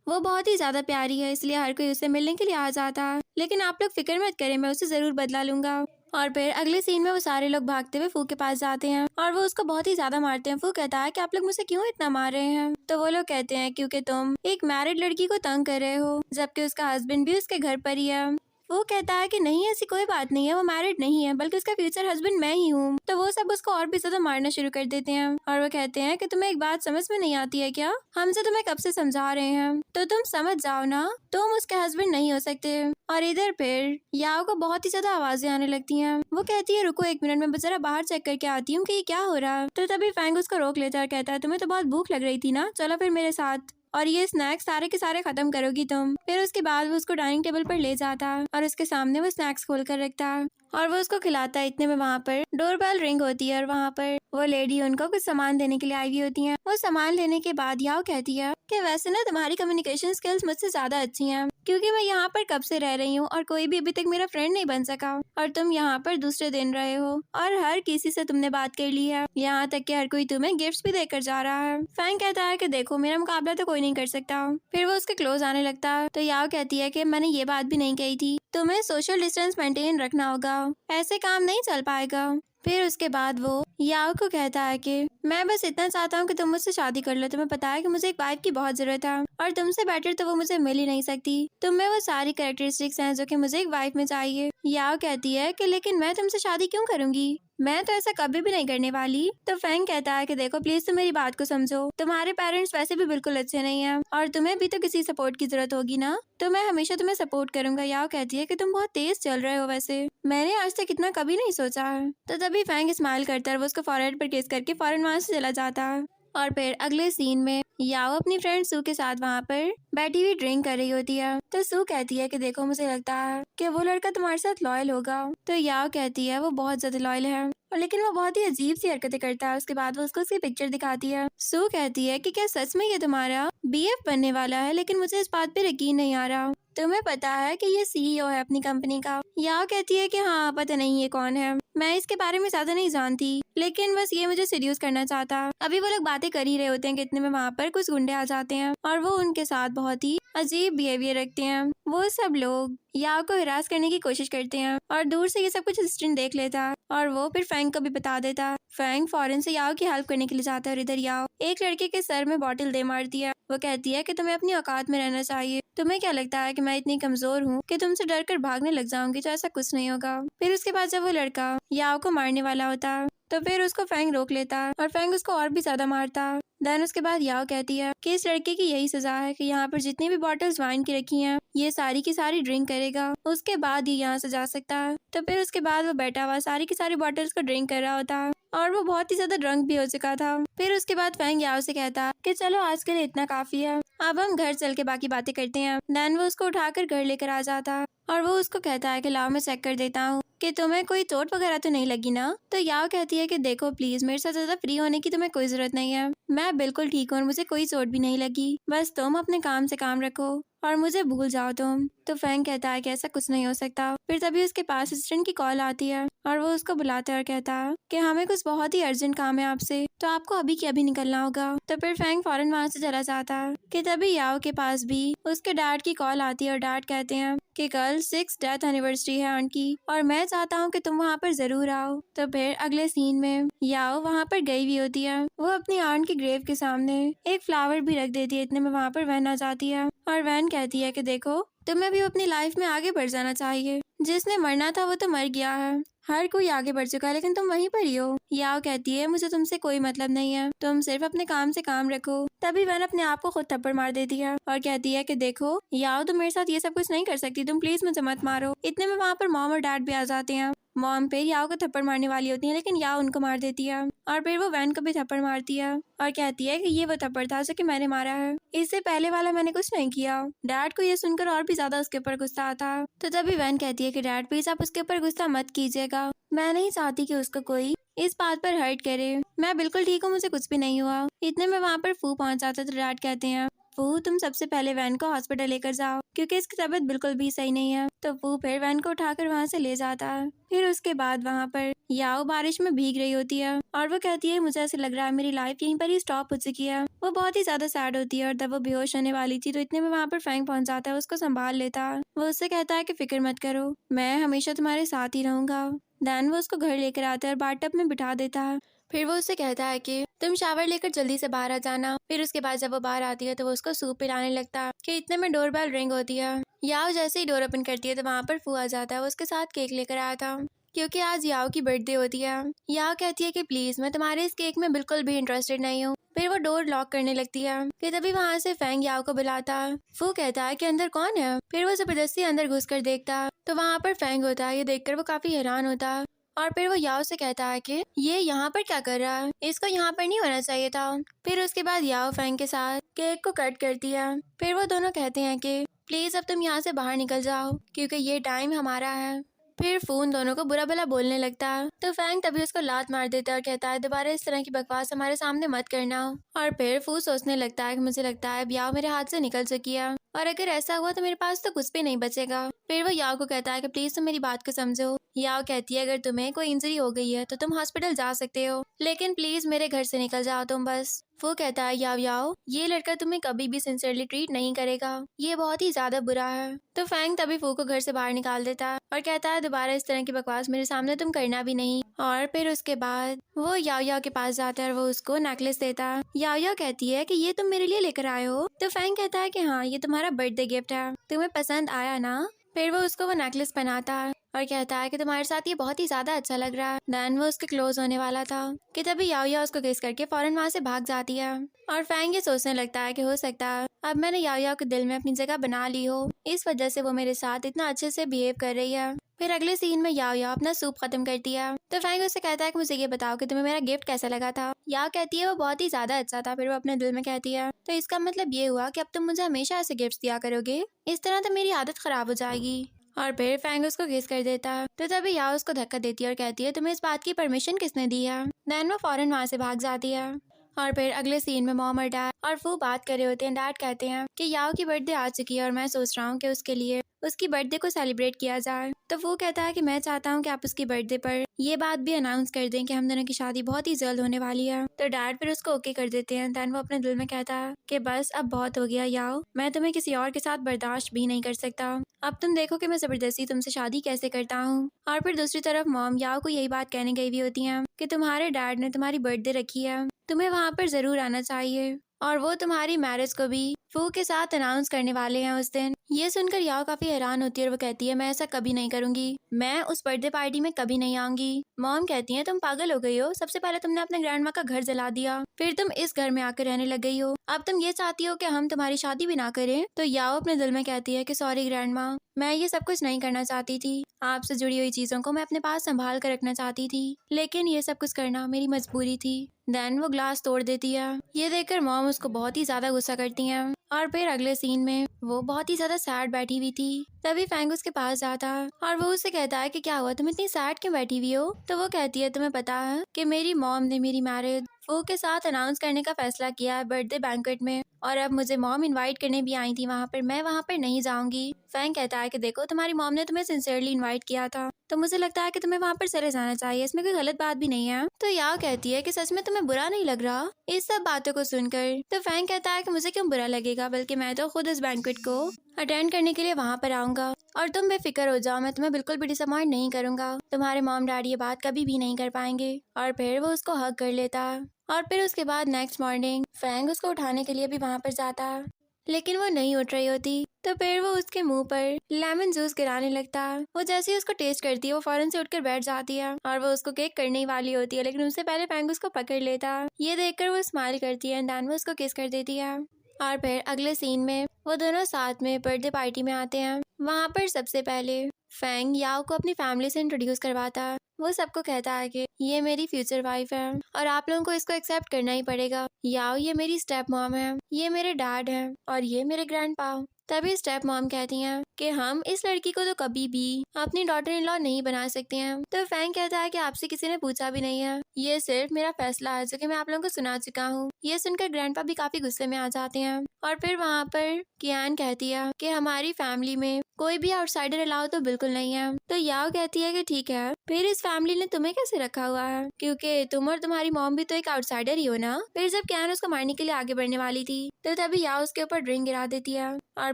वो बहुत ही ज्यादा प्यारी है इसलिए हर कोई उससे मिलने के लिए आ जाता है, लेकिन आप लोग फिक्र मत करें, मैं उसे जरूर बदला लूंगा। और फिर अगले सीन में वो सारे लोग भागते हुए फू के पास जाते हैं और वो उसको बहुत ही ज्यादा मारते हैं। फू कहता है कि आप लोग मुझे क्यों इतना मार रहे हैं। तो वो लोग कहते हैं क्योंकि तुम एक मैरिड लड़की को तंग कर रहे हो जबकि उसका हस्बैंड भी उसके घर पर ही है। वो कहता है कि नहीं ऐसी कोई बात नहीं है, वो मैरिड नहीं है बल्कि उसका फ्यूचर हस्बैंड मैं ही हूँ। तो वो सब उसको और भी ज्यादा मारना शुरू कर देते हैं और वो कहते हैं कि तुम्हें एक बात समझ में नहीं आती है क्या, हमसे तुम्हें कब से समझा रहे हैं तो तुम समझ जाओ ना, तुम उसके हस्बैंड नहीं हो सकते। और इधर फिर याओ को बहुत ही ज्यादा आवाजें आने लगती हैं। वो कहती है रुको एक मिनट, मैं जरा बाहर चेक करके आती हूँ कि ये क्या हो रहा है। तो तभी फैंग उसको रोक लेता है और कहता है तुम्हें तो बहुत भूख लग रही थी ना, चलो फिर मेरे साथ और ये स्नैक्स सारे के सारे खत्म करोगी तुम। फिर उसके बाद वो उसको डाइनिंग टेबल पर ले जाता है और उसके सामने वो स्नैक्स खोल कर रखता है और वो उसको खिलाता है। इतने में वहाँ पर डोरबेल रिंग होती है और वहाँ पर वो लेडी उनको कुछ सामान देने के लिए आई हुई होती है। वो सामान लेने के बाद याओ कहती है कि वैसे ना तुम्हारी कम्युनिकेशन स्किल्स मुझसे ज्यादा अच्छी हैं क्योंकि मैं यहाँ पर कब से रह रही हूँ और कोई भी अभी तक मेरा फ्रेंड नहीं बन सका और तुम यहाँ पर दूसरे दिन रहे हो और हर किसी से तुमने बात कर ली है, यहाँ तक कि हर कोई तुम्हें गिफ्ट्स भी देकर जा रहा है। फैंग कहता है कि देखो मेरा मुकाबला तो कोई नहीं कर सकता। फिर वो उसके क्लोज आने लगता है तो याओ कहती है कि मैंने ये बात भी नहीं कही थी, तुम्हें सोशल डिस्टेंस मेंटेन रखना होगा, ऐसे काम नहीं चल पाएगा। फिर उसके बाद वो याओ को कहता है कि मैं बस इतना चाहता हूँ कि तुम मुझसे शादी कर लो, तुम्हें पता है कि मुझे एक वाइफ की बहुत जरूरत है और तुमसे बेटर तो वो मुझे मिल ही नहीं सकती, तुम में वो सारी कैरेक्टरिस्टिक्स हैं जो कि मुझे एक वाइफ में चाहिए। याओ कहती है कि लेकिन मैं तुमसे शादी क्यों करूंगी, मैं तो ऐसा कभी भी नहीं करने वाली। तो फैंग कहता है कि देखो प्लीज तुम मेरी बात को समझो, तुम्हारे पेरेंट्स वैसे भी बिल्कुल अच्छे नहीं है और तुम्हें भी तो किसी सपोर्ट की जरूरत होगी ना, तो मैं हमेशा तुम्हें सपोर्ट करूंगा। याओ कहती है कि तुम बहुत तेज चल रहे हो, वैसे मैंने आज तक इतना कभी नहीं सोचा है। तो तभी फैंग स्माइल करता है, वो उसको फॉरहेड पर किस करके फौरन वहां से चला जाता है। और फिर अगले सीन में याओ अपनी फ्रेंड सू के साथ वहाँ पर बैठी हुई ड्रिंक कर रही होती है। तो सू कहती है कि देखो मुझे लगता है कि वो लड़का तुम्हारे साथ लॉयल होगा। तो याओ कहती है वो बहुत ज्यादा लॉयल है और लेकिन वो बहुत ही अजीब सी हरकतें करता है। उसके बाद वो उसको उसकी पिक्चर दिखाती है। सू कहती है कि क्या सच में ये तुम्हारा बीएफ बनने वाला है, लेकिन मुझे इस बात पे यकीन नहीं आ रहा। तुम्हें पता है कि ये सीईओ है अपनी कंपनी का। याओ कहती है कि हाँ पता नहीं ये कौन है, मैं इसके बारे में ज्यादा नहीं जानती, लेकिन बस ये मुझे सीड्यूस करना चाहता। अभी वो लोग बातें कर ही रहे होते हैं कि इतने में वहाँ पर कुछ गुंडे आ जाते हैं और वो उनके साथ बहुत ही अजीब बिहेवियर रखते हैं। वो सब लोग याओ को हिरास करने की कोशिश करते हैं और दूर से ये सब कुछ असिस्टेंट देख लेता है और वो फिर फैंग को भी बता देता है। फैंग फौरन से याओ की हेल्प करने के लिए जाता है और इधर याओ एक लड़के के सर में बॉटल दे मारती है। वो कहती है कि तुम्हें अपनी औकात में रहना चाहिए। तुम्हें क्या लगता है कि मैं इतनी कमजोर हूँ कि तुमसे डर कर भागने लग जाऊंगी? तो ऐसा कुछ नहीं होगा। फिर उसके बाद जब वो लड़का याओ को मारने वाला होता है तो फिर उसको फैंग रोक लेता है और फैंग उसको और भी ज्यादा मारता है। देन उसके बाद याओ कहती है कि इस लड़के की यही सजा है कि यहाँ पर जितनी भी बॉटल्स वाइन की रखी हैं ये सारी की सारी ड्रिंक करेगा, उसके बाद ही यहाँ से जा सकता है। तो फिर उसके बाद वो बैठा हुआ सारी की सारी बॉटल्स को ड्रिंक कर रहा होता है और वो बहुत ही ज्यादा ड्रंक भी हो चुका था। फिर उसके बाद फैंग याओ से कहता है कि चलो आज के लिए इतना काफी है, अब हम घर चल के बाकी बातें करते हैं। देन वो उसको उठाकर घर लेकर आ जाता है और वो उसको कहता है कि लाओ मैं चेक कर देता हूँ कि तुम्हें कोई चोट वगैरह तो नहीं लगी ना। तो याओ कहती है कि देखो प्लीज मेरे साथ ज्यादा फ्री होने की तुम्हें कोई जरूरत नहीं है, मैं बिल्कुल ठीक हूँ और मुझे कोई चोट भी नहीं लगी, बस तुम अपने काम से काम रखो और मुझे भूल जाओ तुम। तो फैंग कहता है कि ऐसा कुछ नहीं हो सकता। फिर तभी उसके पास असिस्टेंट की कॉल आती है और वो उसको बुलाता है और कहता है कि हमें कुछ बहुत ही अर्जेंट काम है आपसे, तो आपको अभी के अभी निकलना होगा। तो फिर फैंग फौरन वहाँ से चला जाता है कि तभी याओ के पास भी उसके डैड की कॉल आती है और डैड कहते हैं कि कल 6 डेथ एनिवर्सरी है आंट की और मैं चाहता हूँ कि तुम वहाँ पर जरूर आओ। तो फिर अगले सीन में याओ वहाँ पर गई हुई होती है। वो अपनी आंट की ग्रेव के सामने एक फ्लावर भी रख देती है। इतने में वहाँ पर वैन आ जाती है और वैन कहती है कि देखो तुम्हें भी अपनी लाइफ में आगे बढ़ जाना चाहिए, जिसने मरना था वो तो मर गया है, हर कोई आगे बढ़ चुका है लेकिन तुम वहीं पर ही हो। याओ कहती है मुझे तुमसे कोई मतलब नहीं है, तुम सिर्फ अपने काम से काम रखो। तभी वैन अपने आप को खुद थप्पड़ मार देती है और कहती है कि देखो याओ तुम मेरे साथ ये सब कुछ नहीं कर सकती, तुम प्लीज मुझे मत मारो। इतने में वहाँ पर मॉम और डैड भी आ जाते हैं। मॉम पे याओ को थप्पड़ मारने वाली होती है लेकिन याओ उनको मार देती है और फिर वो वैन को भी थप्पड़ मारती है और कहती है कि ये वो थप्पड़ था जो कि मैंने मारा है, इससे पहले वाला मैंने कुछ नहीं किया। डैड को ये सुनकर और भी ज्यादा उसके ऊपर गुस्सा आता। तो तभी वैन कहती है कि डैड प्लीज आप उसके ऊपर गुस्सा मत कीजिएगा, मैं नहीं चाहती कि उसको कोई इस बात पर हर्ट करे, मैं बिल्कुल ठीक हूँ, मुझे कुछ भी नहीं हुआ। इतने में वहाँ पर फू पहुँच जाता तो डैड कहते हैं फू तुम सबसे पहले वैन को हॉस्पिटल लेकर जाओ क्योंकि इसकी तबीयत बिल्कुल भी सही नहीं है। तो फू फिर वैन को उठाकर वहाँ से ले जाता है। फिर उसके बाद वहाँ पर याओ बारिश में भीग रही होती है और वो कहती है मुझे ऐसे लग रहा है मेरी लाइफ यहीं पर ही स्टॉप हो चुकी है। वो बहुत ही ज्यादा सैड होती है और तब वो बेहोश होने वाली थी तो इतने में वहाँ पर फैंग पहुँच जाता है, उसको संभाल लेता है। वो उससे कहता है कि फिक्र मत करो, मैं हमेशा तुम्हारे साथ ही रहूंगा। देन वो उसको घर लेकर आता है और बाथटब में बिठा देता है। फिर वो उससे कहता है कि तुम शावर लेकर जल्दी से बाहर आ जाना। फिर उसके बाद जब वो बाहर आती है तो वो उसको सूप पिलाने लगता है कि इतने में डोरबेल रिंग होती है। याओ जैसे ही डोर ओपन करती है तो वहाँ पर फू आ जाता है। वो उसके साथ केक लेकर आया था क्योंकि आज याओ की बर्थडे होती है। याओ कहती है कि प्लीज मैं तुम्हारे इस केक में बिल्कुल भी इंटरेस्टेड नहीं हूँ। फिर वो डोर लॉक करने लगती है कि तभी वहाँ से फैंग याओ को बुलाता है। फू कहता है कि अंदर कौन है। फिर वो जबरदस्ती अंदर घुसकर देखता है तो वहाँ पर फैंग होता है। ये देखकर वो काफी हैरान होता है और फिर वो याओ से कहता है कि ये यहाँ पर क्या कर रहा है, इसको यहाँ पर नहीं होना चाहिए था। फिर उसके बाद याओ फैंग के साथ केक को कट करती है। फिर वो दोनों कहते हैं कि प्लीज अब तुम यहाँ से बाहर निकल जाओ क्योंकि ये टाइम हमारा है। फिर फोन दोनों को बुरा भला बोलने लगता है तो फैंग तभी उसको लात मार देता है और कहता है दोबारा इस तरह की बकवास हमारे सामने मत करना। और फिर फू सोचने लगता है कि मुझे लगता है अब याओ मेरे हाथ से निकल चुकी है और अगर ऐसा हुआ तो मेरे पास तो कुछ भी नहीं बचेगा। फिर वो याओ को कहता है कि प्लीज तुम मेरी बात को समझो। याओ कहती है अगर तुम्हें कोई इंजरी हो गई है तो तुम हॉस्पिटल जा सकते हो लेकिन प्लीज मेरे घर से निकल जाओ तुम बस। वो कहता है याओ याओ ये लड़का तुम्हें कभी भी सिंसियरली ट्रीट नहीं करेगा, ये बहुत ही ज्यादा बुरा है। तो फैंग तभी फू को घर से बाहर निकाल देता है और कहता है दोबारा इस तरह की बकवास मेरे सामने तुम करना भी नहीं। और फिर उसके बाद वो याओ याओ के पास जाता है और वो उसको नेकलेस देता है। याओ याओ कहती है कि ये तुम मेरे लिए लेकर आए हो। तो फैंग कहता है कि हाँ ये तुम्हारा बर्थडे गिफ्ट है, तुम्हें पसंद आया ना। फिर वो उसको वो नेकलेस पहनाता है और कहता है कि तुम्हारे साथ ये बहुत ही ज्यादा अच्छा लग रहा है। देन वो उसके क्लोज होने वाला था कि तभी याओ याओ उसको किस करके फौरन वहाँ से भाग जाती है। और फैंग ये सोचने लगता है कि हो सकता है अब मैंने याओ याओ के दिल में अपनी जगह बना ली हो, इस वजह से वो मेरे साथ इतना अच्छे से बिहेव कर रही है। फिर अगले सीन में याओ याओ अपना सूप खत्म करती है तो फैंग उससे कहता है कि मुझे ये बताओ कि तुम्हें मेरा गिफ्ट कैसा लगा था। याओ कहती है वो बहुत ही ज्यादा अच्छा था। फिर वो अपने दिल में कहती है तो इसका मतलब ये हुआ कि अब तुम मुझे हमेशा ऐसे गिफ्ट दिया करोगे, इस तरह तो मेरी आदत खराब हो जाएगी। और फिर फैंग उसको किस कर देता है तो तभी याओ उसको धक्का देती है और कहती है तुम्हें इस बात की परमिशन किसने दी है। देन वो फौरन वहाँ से भाग जाती है। और फिर अगले सीन में मॉम और डैड और फू बात कर रहे होते हैं। डैड कहते हैं कि याओ की बर्थडे आ चुकी है और मैं सोच रहा हूँ कि उसके लिए उसकी बर्थडे को सेलिब्रेट किया जाए। तो वो कहता है कि मैं चाहता हूँ कि आप उसकी बर्थडे पर ये बात भी अनाउंस कर दें कि हम दोनों की शादी बहुत ही जल्द होने वाली है। तो डैड फिर उसको ओके कर देते हैं। देन वो अपने दिल में कहता है कि बस अब बहुत हो गया याओ, मैं तुम्हें किसी और के साथ बर्दाश्त भी नहीं कर सकता। अब तुम देखो कि मैं जबरदस्ती तुमसे शादी कैसे करता हूँ। और फिर दूसरी तरफ मॉम याओ को यही बात कहने गई भी होती है कि तुम्हारे डैड ने तुम्हारी बर्थडे रखी है, तुम्हें वहाँ पर जरूर आना चाहिए और वो तुम्हारी मैरिज को भी फू के साथ अनाउंस करने वाले हैं उस दिन। ये सुनकर याओ काफी हैरान होती है और वो कहती है मैं ऐसा कभी नहीं करूंगी, मैं उस बर्थडे पार्टी में कभी नहीं आऊंगी। मॉम कहती है तुम पागल हो गई हो, सबसे पहले तुमने अपने ग्रैंड माँ का घर जला दिया, फिर तुम इस घर में आकर रहने लग गई हो, अब तुम ये चाहती हो कि हम तुम्हारी शादी भी ना करें। तो याओ अपने दिल में कहती है कि सॉरी ग्रैंड माँ, मैं ये सब कुछ नहीं करना चाहती थी, आपसे जुड़ी हुई चीजों को मैं अपने पास संभाल कर रखना चाहती थी, लेकिन ये सब कुछ करना मेरी मजबूरी थी। देन वो ग्लास तोड़ देती है। ये देखकर मॉम उसको बहुत ही ज्यादा गुस्सा करती हैं। और फिर अगले सीन में वो बहुत ही ज्यादा सैड बैठी हुई थी। तभी फैंग उसके पास जाता है और वो उससे कहता है कि क्या हुआ, तुम इतनी सैड क्यों बैठी हुई हो। तो वो कहती है तुम्हें पता है कि मेरी मॉम ने मेरी मैरिज फू के साथ अनाउंस करने का फैसला किया है बर्थडे बैंक्वेट में, और अब मुझे मॉम इनवाइट करने भी आई थी वहाँ पर, मैं वहाँ पर नहीं जाऊंगी। फैंग कहता है कि देखो तुम्हारी मॉम ने तुम्हें सिंसियरली इनवाइट किया था तो मुझे लगता है कि तुम्हें वहाँ पर चले जाना चाहिए, इसमें कोई गलत बात भी नहीं है। तो याओ कहती है कि सच में तुम्हें बुरा नहीं लग रहा इस सब बातों को सुनकर। तो फैंग कहता है कि मुझे क्यों बुरा लगेगा, बल्कि मैं तो खुद इस बैंक्वेट को अटेंड करने के लिए वहाँ पर आऊंगा और तुम बेफिक्र हो जाओ, मैं तुम्हें बिल्कुल भी डिसअपॉइंट नहीं करूंगा, तुम्हारे मॉम डैडी ये बात कभी भी नहीं कर पाएंगे। और फिर वो उसको हग कर लेता है। और फिर उसके बाद नेक्स्ट मॉर्निंग फैंग उसको उठाने के लिए भी वहाँ पर जाता है, लेकिन वो नहीं उठ रही होती। तो फिर वो उसके मुंह पर लेमन जूस गिराने लगता है। वो जैसे ही उसको टेस्ट करती है वो फौरन से उठकर बैठ जाती है और वो उसको केक करने ही वाली होती है, लेकिन उससे पहले फैंग उसको पकड़ लेता है। ये देखकर वो स्माइल करती है, देन वो उसको किस कर देती है। और फिर अगले सीन में वो दोनों साथ में बर्थडे पार्टी में आते हैं। वहाँ पर सबसे पहले फैंग याओ को अपनी फैमिली से इंट्रोड्यूस करवाता है। वो सबको कहता है कि ये मेरी फ्यूचर वाइफ है और आप लोगों को इसको एक्सेप्ट करना ही पड़ेगा। याओ ये मेरी स्टेप मॉम है, ये मेरे डैड हैं और ये मेरे ग्रैंडपा। तभी स्टेप मॉम कहती हैं कि हम इस लड़की को तो कभी भी अपनी डॉटर इन लॉ नहीं बना सकते हैं। तो फैंग कहता है कि आपसे किसी ने पूछा भी नहीं है, ये सिर्फ मेरा फैसला है जो कि मैं आप लोगों को सुना चुका हूँ। ये सुनकर ग्रैंडपा भी काफी गुस्से में आ जाते हैं। और फिर वहाँ पर कियान कहती है कि हमारी फैमिली में कोई भी आउटसाइडर अलाउ तो बिल्कुल नहीं है। तो याओ कहती है कि ठीक है, फिर इस फैमिली ने तुम्हें कैसे रखा हुआ है, क्योंकि तुम और तुम्हारी मॉम भी तो एक आउटसाइडर ही हो ना। फिर जब कियान उसको मारने के लिए आगे बढ़ने वाली थी तो तभी याओ उसके ऊपर ड्रिंक गिरा देती है। और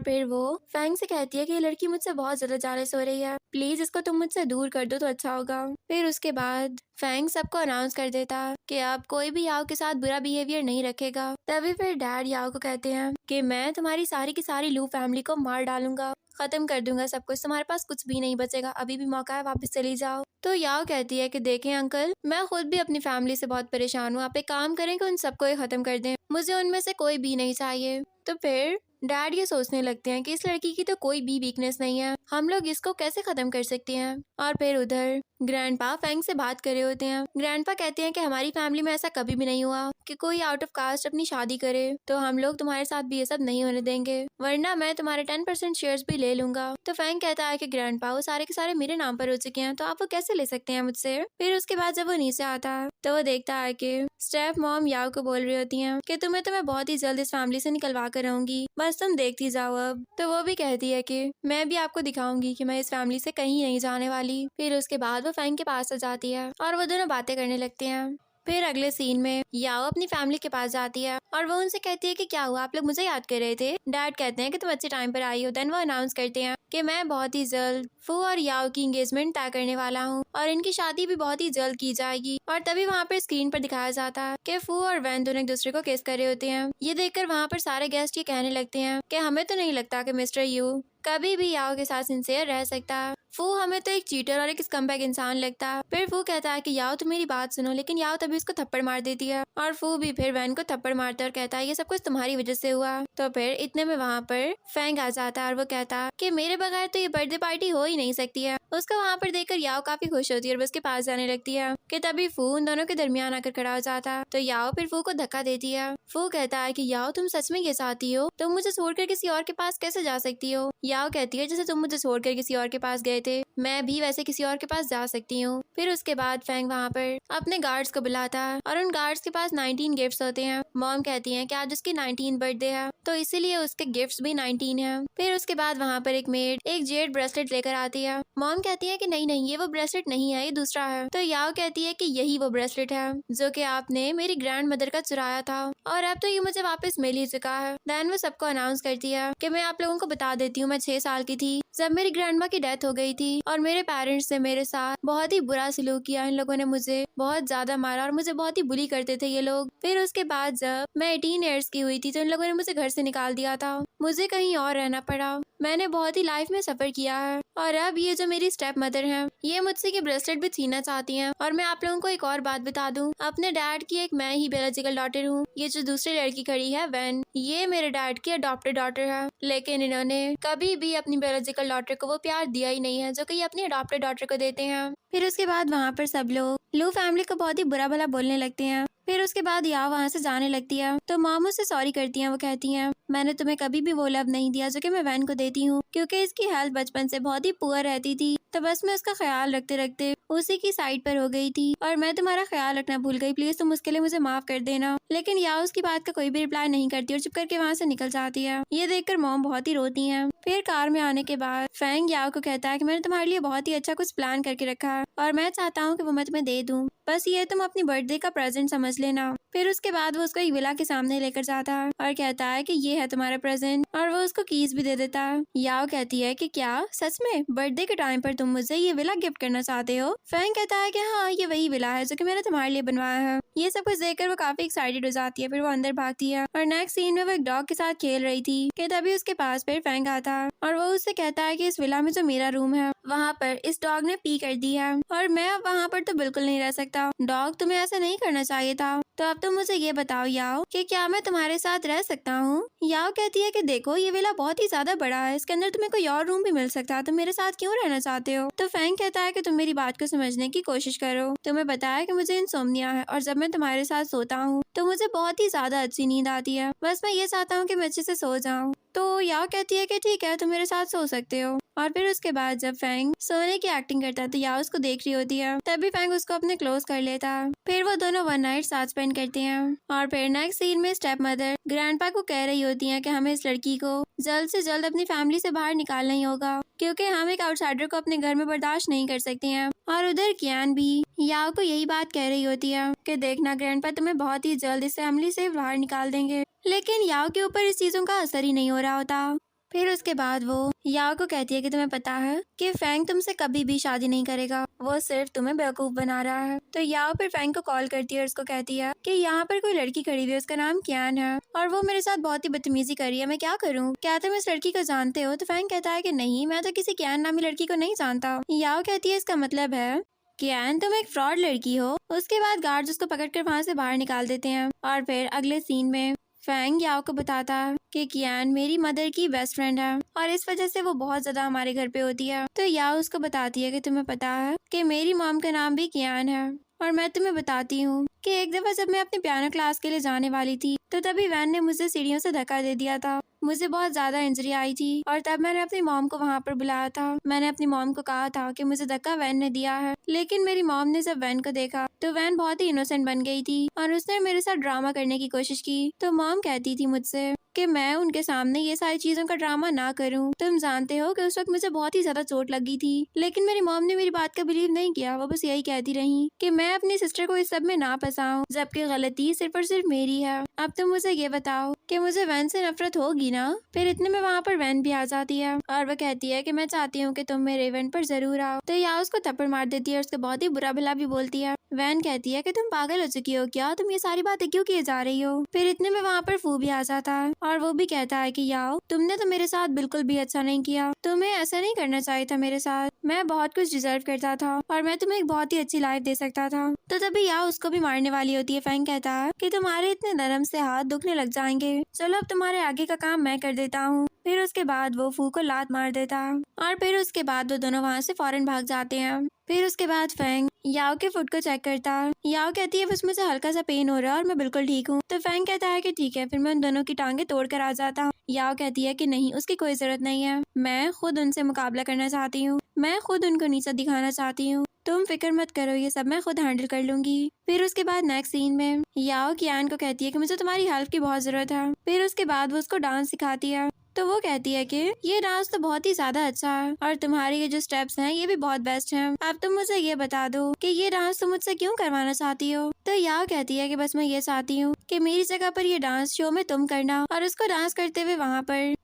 फिर वो फैंग से कहती है कि ये लड़की मुझसे बहुत ज्यादा जेलस हो रही है, प्लीज इसको तुम मुझसे दूर कर दो तो अच्छा होगा। फिर उसके बाद फैंग सबको अनाउंस कर देता कि अब कोई भी याओ के साथ बुरा बिहेवियर नहीं रखेगा। तभी फिर डैड याओ को कहते हैं कि मैं तुम्हारी सारी की सारी लू फैमिली को मार डालूंगा, खत्म कर दूंगा सब कुछ, तुम्हारे पास कुछ भी नहीं बचेगा, अभी भी मौका है, वापस चली जाओ। तो याओ कहती है कि देखें अंकल, मैं खुद भी अपनी फैमिली से बहुत परेशान हूँ, आप एक काम करें कि उन सबको ही खत्म कर दें, मुझे उनमें से कोई भी नहीं चाहिए। तो फिर डैड ये सोचने लगते हैं कि इस लड़की की तो कोई भी वीकनेस नहीं है, हम लोग इसको कैसे खत्म कर सकते हैं। और फिर उधर ग्रैंडपा फैंग से बात कर रहे होते हैं। ग्रैंडपा कहते हैं कि हमारी फैमिली में ऐसा कभी भी नहीं हुआ कि कोई आउट ऑफ कास्ट अपनी शादी करे, तो हम लोग तुम्हारे साथ भी ये सब नहीं होने देंगे, वरना मैं तुम्हारे 10% शेयर्स भी ले लूंगा। तो फैंग कहता है कि ग्रैंडपा वो सारे के सारे मेरे नाम पर हो चुके हैं, तो आप वो कैसे ले सकते हैं मुझसे। फिर उसके बाद जब वो नीचे आता है तो वो देखता है कि स्टेप मॉम याओ को बोल रही होती है कि तुम्हें बहुत ही जल्द इस फैमिली से निकलवा कर रहूंगी, बस तुम देखती जाओ अब। तो वो भी कहती है कि मैं भी आपको दिखाऊंगी कि मैं इस फैमिली से कहीं नहीं जाने वाली। फिर उसके बाद वो फैंग के पास आ जाती है और वो दोनों बातें करने लगते हैं। फिर अगले सीन में याओ अपनी फैमिली के पास जाती है और वो उनसे कहती है कि क्या हुआ, आप लोग मुझे याद कर रहे थे। डैड कहते हैं कि तुम अच्छे टाइम पर आई हो। देन वो अनाउंस करते हैं कि मैं बहुत ही जल्द फू और याओ की एंगेजमेंट तय करने वाला हूँ और इनकी शादी भी बहुत ही जल्द की जाएगी। और तभी वहाँ पर स्क्रीन पर दिखाया जाता है कि फू और वैन दोनों एक दूसरे को किस कर रहे होते हैं। ये देखकर वहाँ पर सारे गेस्ट ये कहने लगते हैं कि हमें तो नहीं लगता कि मिस्टर यू कभी भी याओ के साथ सिंसियर रह सकता। फू हमें तो एक चीटर और एक स्कम्बैग इंसान लगता है। फिर फू कहता है कि याओ तुम मेरी बात सुनो, लेकिन याओ तभी उसको थप्पड़ मार देती है और फू भी फिर वैन को थप्पड़ मारता है और कहता है ये सब कुछ तुम्हारी वजह से हुआ। तो फिर इतने में वहाँ पर फैंग आ जाता है और वो कहता है कि मेरे बगैर तो ये बर्थडे पार्टी हो ही नहीं सकती है। उसको वहाँ पर देखकर याओ काफी खुश होती है और उसके पास जाने लगती है कि तभी फू उन दोनों के दरमियान आकर खड़ा हो जाता है। तो याओ फिर फू को धक्का देती है। फू कहता है कि याओ तुम सच में ये चाहती हो? तुम मुझे छोड़कर किसी और के पास कैसे जा सकती हो? याओ कहती है जैसे तुम मुझे छोड़कर किसी और के पास गए थे, मैं भी वैसे किसी और के पास जा सकती हूँ। फिर उसके बाद फैंग वहाँ पर अपने गार्ड्स को बुलाता है और उन गार्ड्स के पास 19 गिफ्ट्स होते हैं। मॉम कहती है कि आज उसकी 19 बर्थडे है तो इसीलिए उसके गिफ्ट्स भी 19 है। फिर उसके बाद वहाँ पर एक मेड एक जेड ब्रेसलेट लेकर आती है। मॉम कहती है कि नहीं नहीं, ये वो ब्रेसलेट नहीं है, ये दूसरा है। तो याओ कहती है कि यही वो ब्रेसलेट है जो कि आपने मेरी ग्रैंड मदर का चुराया था और अब तो ये मुझे वापस मिल ही चुका है। देन वो सबको अनाउंस करती है कि मैं आप लोगों को बता देती हूँ, मैं 6 साल की थी जब मेरी ग्रैंड माँ की डेथ हो गई थी और मेरे पेरेंट्स ने मेरे साथ बहुत ही बुरा सलूक किया। इन लोगों ने मुझे बहुत ज्यादा मारा और मुझे बहुत ही बुली करते थे ये लोग। फिर उसके बाद जब मैं 18 ईयर्स की हुई थी तो इन लोगों ने मुझे घर से निकाल दिया था, मुझे कहीं और रहना पड़ा। मैंने बहुत ही लाइफ में सफर किया है और अब ये जो मेरी स्टेप मदर है ये मुझसे ये ब्रेसलेट भी छीनना चाहती हैं। और मैं आप लोगों को एक और बात बता दूं, अपने डैड की एक मैं ही बायोलॉजिकल डॉटर हूँ। ये जो दूसरी लड़की खड़ी है वैन, ये मेरे डैड की अडॉप्टेड डॉटर है, लेकिन इन्होंने कभी भी अपनी बायोलॉजिकल डॉटर को वो प्यार दिया ही नहीं है जो कि ये अपनी अडॉप्टेड डॉटर को देते हैं। फिर उसके बाद वहाँ पर सब लोग लू फैमिली को बहुत ही बुरा भला बोलने लगते हैं। फिर उसके बाद याओ वहाँ से जाने लगती है तो मॉम उससे सॉरी करती हैं। वो कहती हैं मैंने तुम्हें कभी भी वो लव नहीं दिया जो कि मैं वैन को देती हूँ, क्योंकि इसकी हेल्थ बचपन से बहुत ही पुअर रहती थी तो बस मैं उसका ख्याल रखते रखते उसी की साइड पर हो गई थी और मैं तुम्हारा ख्याल रखना भूल गई, प्लीज तुम उसके लिए मुझे माफ कर देना। लेकिन याओ उसकी बात का कोई भी रिप्लाई नहीं करती और चुप करके वहाँ से निकल जाती है। ये देखकर मॉम बहुत ही रोती हैं। फिर कार में आने के बाद फैंग याओ को कहता है कि मैंने तुम्हारे लिए बहुत ही अच्छा कुछ प्लान करके रखा है और मैं चाहता हूँ कि वो मैं तुम्हें दे दूँ, बस ये तुम अपनी बर्थडे का प्रेजेंट समझ लेना। फिर उसके बाद वो उसको एक विला के सामने लेकर जाता है और कहता है कि ये है तुम्हारा प्रेजेंट और वो उसको कीज भी दे देता है। याओ कहती है कि क्या सच में बर्थडे के टाइम पर तुम मुझे ये विला गिफ्ट करना चाहते हो? फैंग कहता है कि हाँ ये वही विला है जो कि मैंने तुम्हारे लिए बनवाया है। ये सब कुछ देखकर वो काफी एक्साइटेड हो जाती है। फिर वो अंदर भागती है और नेक्स्ट सीन में वो एक डॉग के साथ खेल रही थी कि तभी उसके पास फिर फैंग आता है और वो उससे कहता है कि इस विला में जो मेरा रूम है वहाँ पर इस डॉग ने पी कर दी है और मैं अब वहाँ पर तो बिल्कुल नहीं रह सकता। डॉग तुम्हें ऐसा नहीं करना चाहिए था। तो अब तुम मुझे ये बताओ याओ कि क्या मैं तुम्हारे साथ रह सकता हूँ? याओ कहती है कि देखो ये विला बहुत ही ज्यादा बड़ा है, इसके अंदर तुम्हें कोई और रूम भी मिल सकता है, तुम मेरे साथ क्यों रहना चाहते हो? तो फैंग कहता है कि तुम मेरी बात को समझने की कोशिश करो। तुम्हें बताया कि मुझे इंसोम्निया है और जब मैं तुम्हारे साथ सोता हूँ तो मुझे बहुत ही ज्यादा अच्छी नींद आती है, बस मैं ये चाहता हूँ कि मैं अच्छे से सो जाऊँ। तो याओ कहती है कि ठीक है तुम मेरे साथ सो सकते हो। और फिर उसके बाद जब फैंग सोने की एक्टिंग करता है तो याओ उसको देख रही होती है, तभी फैंग उसको अपने क्लोज कर लेता है। फिर वो दोनों वन नाइट साथ स्पेंड करते हैं और फिर नेक्स्ट सीन में स्टेप मदर ग्रैंडपा को कह रही होती है कि हमें इस लड़की को जल्द से जल्द अपनी फैमिली से बाहर निकालना ही होगा, क्योंकि हम एक आउटसाइडर को अपने घर में बर्दाश्त नहीं कर सकते हैं। और उधर कियान भी याओ को यही बात कह रही होती है कि देखना ग्रैंडपा तुम्हें बहुत ही जल्द इस फैमिली से बाहर निकाल देंगे, लेकिन याओ के ऊपर इस चीजों का असर ही नहीं हो रहा होता। फिर उसके बाद वो याओ को कहती है कि तुम्हें पता है कि फैंग तुमसे कभी भी शादी नहीं करेगा, वो सिर्फ तुम्हें बेवकूफ बना रहा है। तो याओ फिर फैंग को कॉल करती है और उसको कहती है कि यहाँ पर कोई लड़की खड़ी हुई है, उसका नाम कियान है और वो मेरे साथ बहुत ही बदतमीजी कर रही है, मैं क्या करूँ? क्या तुम इस लड़की को जानते हो? तो फैंग कहता है कि नहीं, मैं तो किसी कियान नामी लड़की को नहीं जानता। याओ कहती है इसका मतलब है कियान तुम एक फ्रॉड लड़की हो। उसके बाद गार्ड्स उसको पकड़कर वहाँ से बाहर निकाल देते हैं और फिर अगले सीन में फैंग याओ को बताता है कि कियान मेरी मदर की बेस्ट फ्रेंड है और इस वजह से वो बहुत ज्यादा हमारे घर पे होती है। तो याओ उसको बताती है कि तुम्हें पता है कि मेरी मॉम का नाम भी कियान है और मैं तुम्हें बताती हूँ कि एक दफा जब मैं अपने पियानो क्लास के लिए जाने वाली थी तो तभी वैन ने मुझे सीढ़ियों से धक्का दे दिया था, मुझे बहुत ज्यादा इंजरी आई थी और तब मैंने अपनी मॉम को वहाँ पर बुलाया था। मैंने अपनी मॉम को कहा था कि मुझे धक्का वैन ने दिया है, लेकिन मेरी मॉम ने जब वैन को देखा तो वैन बहुत ही इनोसेंट बन गई थी और उसने मेरे साथ ड्रामा करने की कोशिश की। तो मॉम कहती थी मुझसे कि मैं उनके सामने ये सारी चीजों का ड्रामा ना करूं। तुम जानते हो कि उस वक्त मुझे बहुत ही ज्यादा चोट लगी थी, लेकिन मेरी मॉम ने मेरी बात का बिलीव नहीं किया। वो बस यही कहती रही कि मैं अपनी सिस्टर को इस सब में ना फंसाऊं, जबकि गलती सिर्फ और सिर्फ मेरी है। अब तुम मुझे ये बताओ कि मुझे वैन से नफरत होगी ना? फिर इतने में वहाँ पर वैन भी आ जाती है और वो कहती है कि मैं चाहती हूँ कि तुम मेरे इवेंट पर जरूर आओ। तो या उसको थप्पड़ मार देती है और उसको बहुत ही बुरा भला भी बोलती है। वैन कहती है कि तुम पागल हो चुकी हो क्या, तुम ये सारी बातें क्यों किए जा रही हो? फिर इतने में वहाँ पर फू भी आ जाता है और वो भी कहता है कि याओ तुमने तो मेरे साथ बिल्कुल भी अच्छा नहीं किया, तुम्हें ऐसा नहीं करना चाहिए था मेरे साथ, मैं बहुत कुछ डिजर्व करता था और मैं तुम्हें एक बहुत ही अच्छी लाइफ दे सकता था। तो तभी याओ उसको भी मारने वाली होती है। फैंग कहता है कि तुम्हारे इतने नरम से हाथ दुखने लग जाएंगे, चलो अब तुम्हारे आगे का काम मैं कर देता हूँ। फिर उसके बाद वो फू को लात मार देता है और फिर उसके बाद वो दोनों वहाँ से फौरन भाग जाते हैं। फिर उसके बाद फैंग याओ के फुट को चेक करता है। याओ कहती है बस मुझे हल्का सा पेन हो रहा है और मैं बिल्कुल ठीक हूँ। तो फैंग कहता है कि ठीक है, फिर मैं उन दोनों की टांगे तोड़ कर आ जाता हूँ। याओ कहती है कि नहीं, उसकी कोई जरूरत नहीं है, मैं खुद उनसे मुकाबला करना चाहती हूँ, मैं खुद उनको नीचा दिखाना चाहती हूँ, तुम फिक्र मत करो, ये सब मैं खुद हैंडल कर लूंगी। फिर उसके बाद नेक्स्ट सीन में याओ कियान को कहती है कि मुझे तुम्हारी हेल्प की बहुत जरूरत है। फिर उसके बाद वो उसको डांस सिखाती है। तो वो कहती है कि ये डांस तो बहुत ही ज्यादा अच्छा है और तुम्हारे ये जो स्टेप्स हैं ये भी बहुत बेस्ट हैं। अब तुम मुझे ये बता दो कि ये डांस तुम मुझसे क्यों करवाना चाहती हो। तो याओ कहती है कि बस मैं ये चाहती हूँ कि मेरी जगह पर ये डांस शो में तुम करना और उसको डांस करते हुए वहाँ पर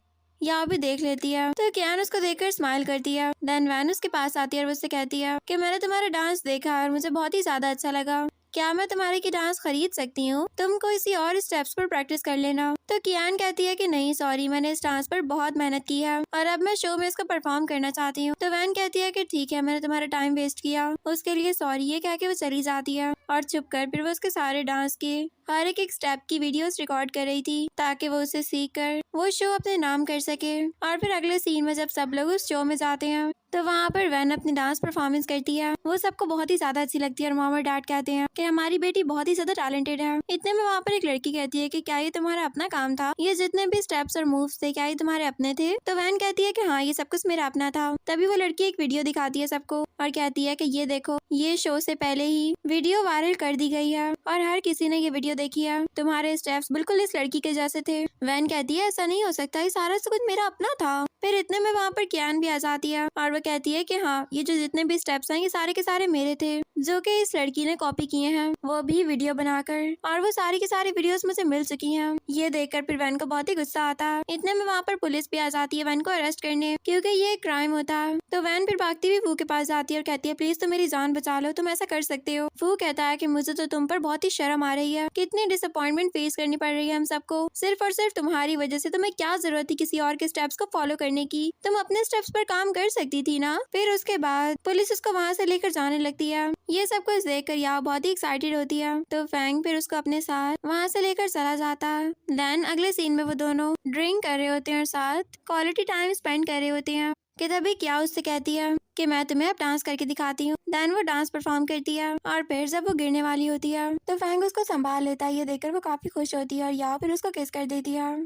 याओ भी देख लेती है। तो कियान उसको देखकर स्माइल करती है। देन वैन उसके पास आती है और उससे कहती है कि मैंने तुम्हारा डांस देखा और मुझे बहुत ही ज्यादा अच्छा लगा, क्या मैं तुम्हारे की डांस खरीद सकती हूँ, तुम किसी और स्टेप्स पर प्रैक्टिस कर लेना। तो कियान कहती है कि नहीं सॉरी, मैंने इस डांस पर बहुत मेहनत की है और अब मैं शो में इसको परफॉर्म करना चाहती हूँ। तो वैन कहती है कि ठीक है, मैंने तुम्हारा टाइम वेस्ट किया, उसके लिए सॉरी, ये कह के वो चली जाती है और चुप कर फिर वो उसके सारे डांस के हर एक स्टेप की वीडियोस रिकॉर्ड कर रही थी ताकि वो उसे सीख कर वो शो अपने नाम कर सके। और फिर अगले सीन में जब सब लोग उस शो में जाते हैं तो वहाँ पर वैन अपनी डांस परफॉर्मेंस करती है, वो सबको बहुत ही ज्यादा अच्छी लगती है और मॉम और डैड कहते हैं कि हमारी बेटी बहुत ही ज्यादा टैलेंटेड है। इतने में वहाँ पर एक लड़की कहती है कि क्या ये तुम्हारा अपना काम था, ये जितने भी स्टेप्स और मूव्स थे क्या ये तुम्हारे अपने थे। तो वैन कहती है कि हाँ, ये सब कुछ मेरा अपना था। तभी वो लड़की एक वीडियो दिखाती है सबको और कहती है कि ये देखो, ये शो से पहले ही वीडियो वायरल कर दी गई है और हर किसी ने ये वीडियो देखी है, तुम्हारे स्टेप्स बिल्कुल इस लड़की के जैसे थे। वैन कहती है ऐसा नहीं हो सकता, ये सारा सब कुछ मेरा अपना था। फिर इतने में वहाँ पर कियान भी आ जाती है और वो कहती है कि हाँ, ये जो जितने भी स्टेप्स हैं ये सारे के सारे मेरे थे, जो कि इस लड़की ने कॉपी किए हैं, वो भी वीडियो बनाकर, और वो सारी की सारी वीडियोस मुझे मिल चुकी हैं। ये देखकर फिर वैन को बहुत ही गुस्सा आता है। इतने में वहाँ पर पुलिस भी आ जाती है वैन को अरेस्ट करने, क्योंकि ये एक क्राइम होता है। तो वैन फिर भागती हुई फू के पास जाती है और कहती है प्लीज तुम मेरी जान बचा लो, तुम ऐसा कर सकते हो। फू कहता है कि मुझे तो तुम पर बहुत ही शर्म आ रही है, कितनी डिसअपॉइंटमेंट फेस करनी पड़ रही है हम सबको, सिर्फ और सिर्फ तुम्हारी वजह से। तुम्हें क्या जरूरत थी किसी और के स्टेप्स को फॉलो करने की, तुम अपने स्टेप्स पर काम कर सकती थी ना। फिर उसके बाद पुलिस उसको वहाँ से लेकर जाने लगती है। ये सब कुछ देखकर याओ बहुत ही एक्साइटेड होती है। तो फैंग फिर उसको अपने साथ वहाँ से लेकर चला जाता है। देन अगले सीन में वो दोनों ड्रिंक कर रहे होते हैं और साथ क्वालिटी टाइम स्पेंड कर रहे होते हैं कि तभी क्या उससे कहती है कि मैं तुम्हें अब डांस करके दिखाती हूँ। देन वो डांस परफॉर्म करती है और फिर जब वो गिरने वाली होती है तो फैंग उसको संभाल लेता है। ये देखकर वो काफी खुश होती है और याओ फिर उसको किस कर देती है।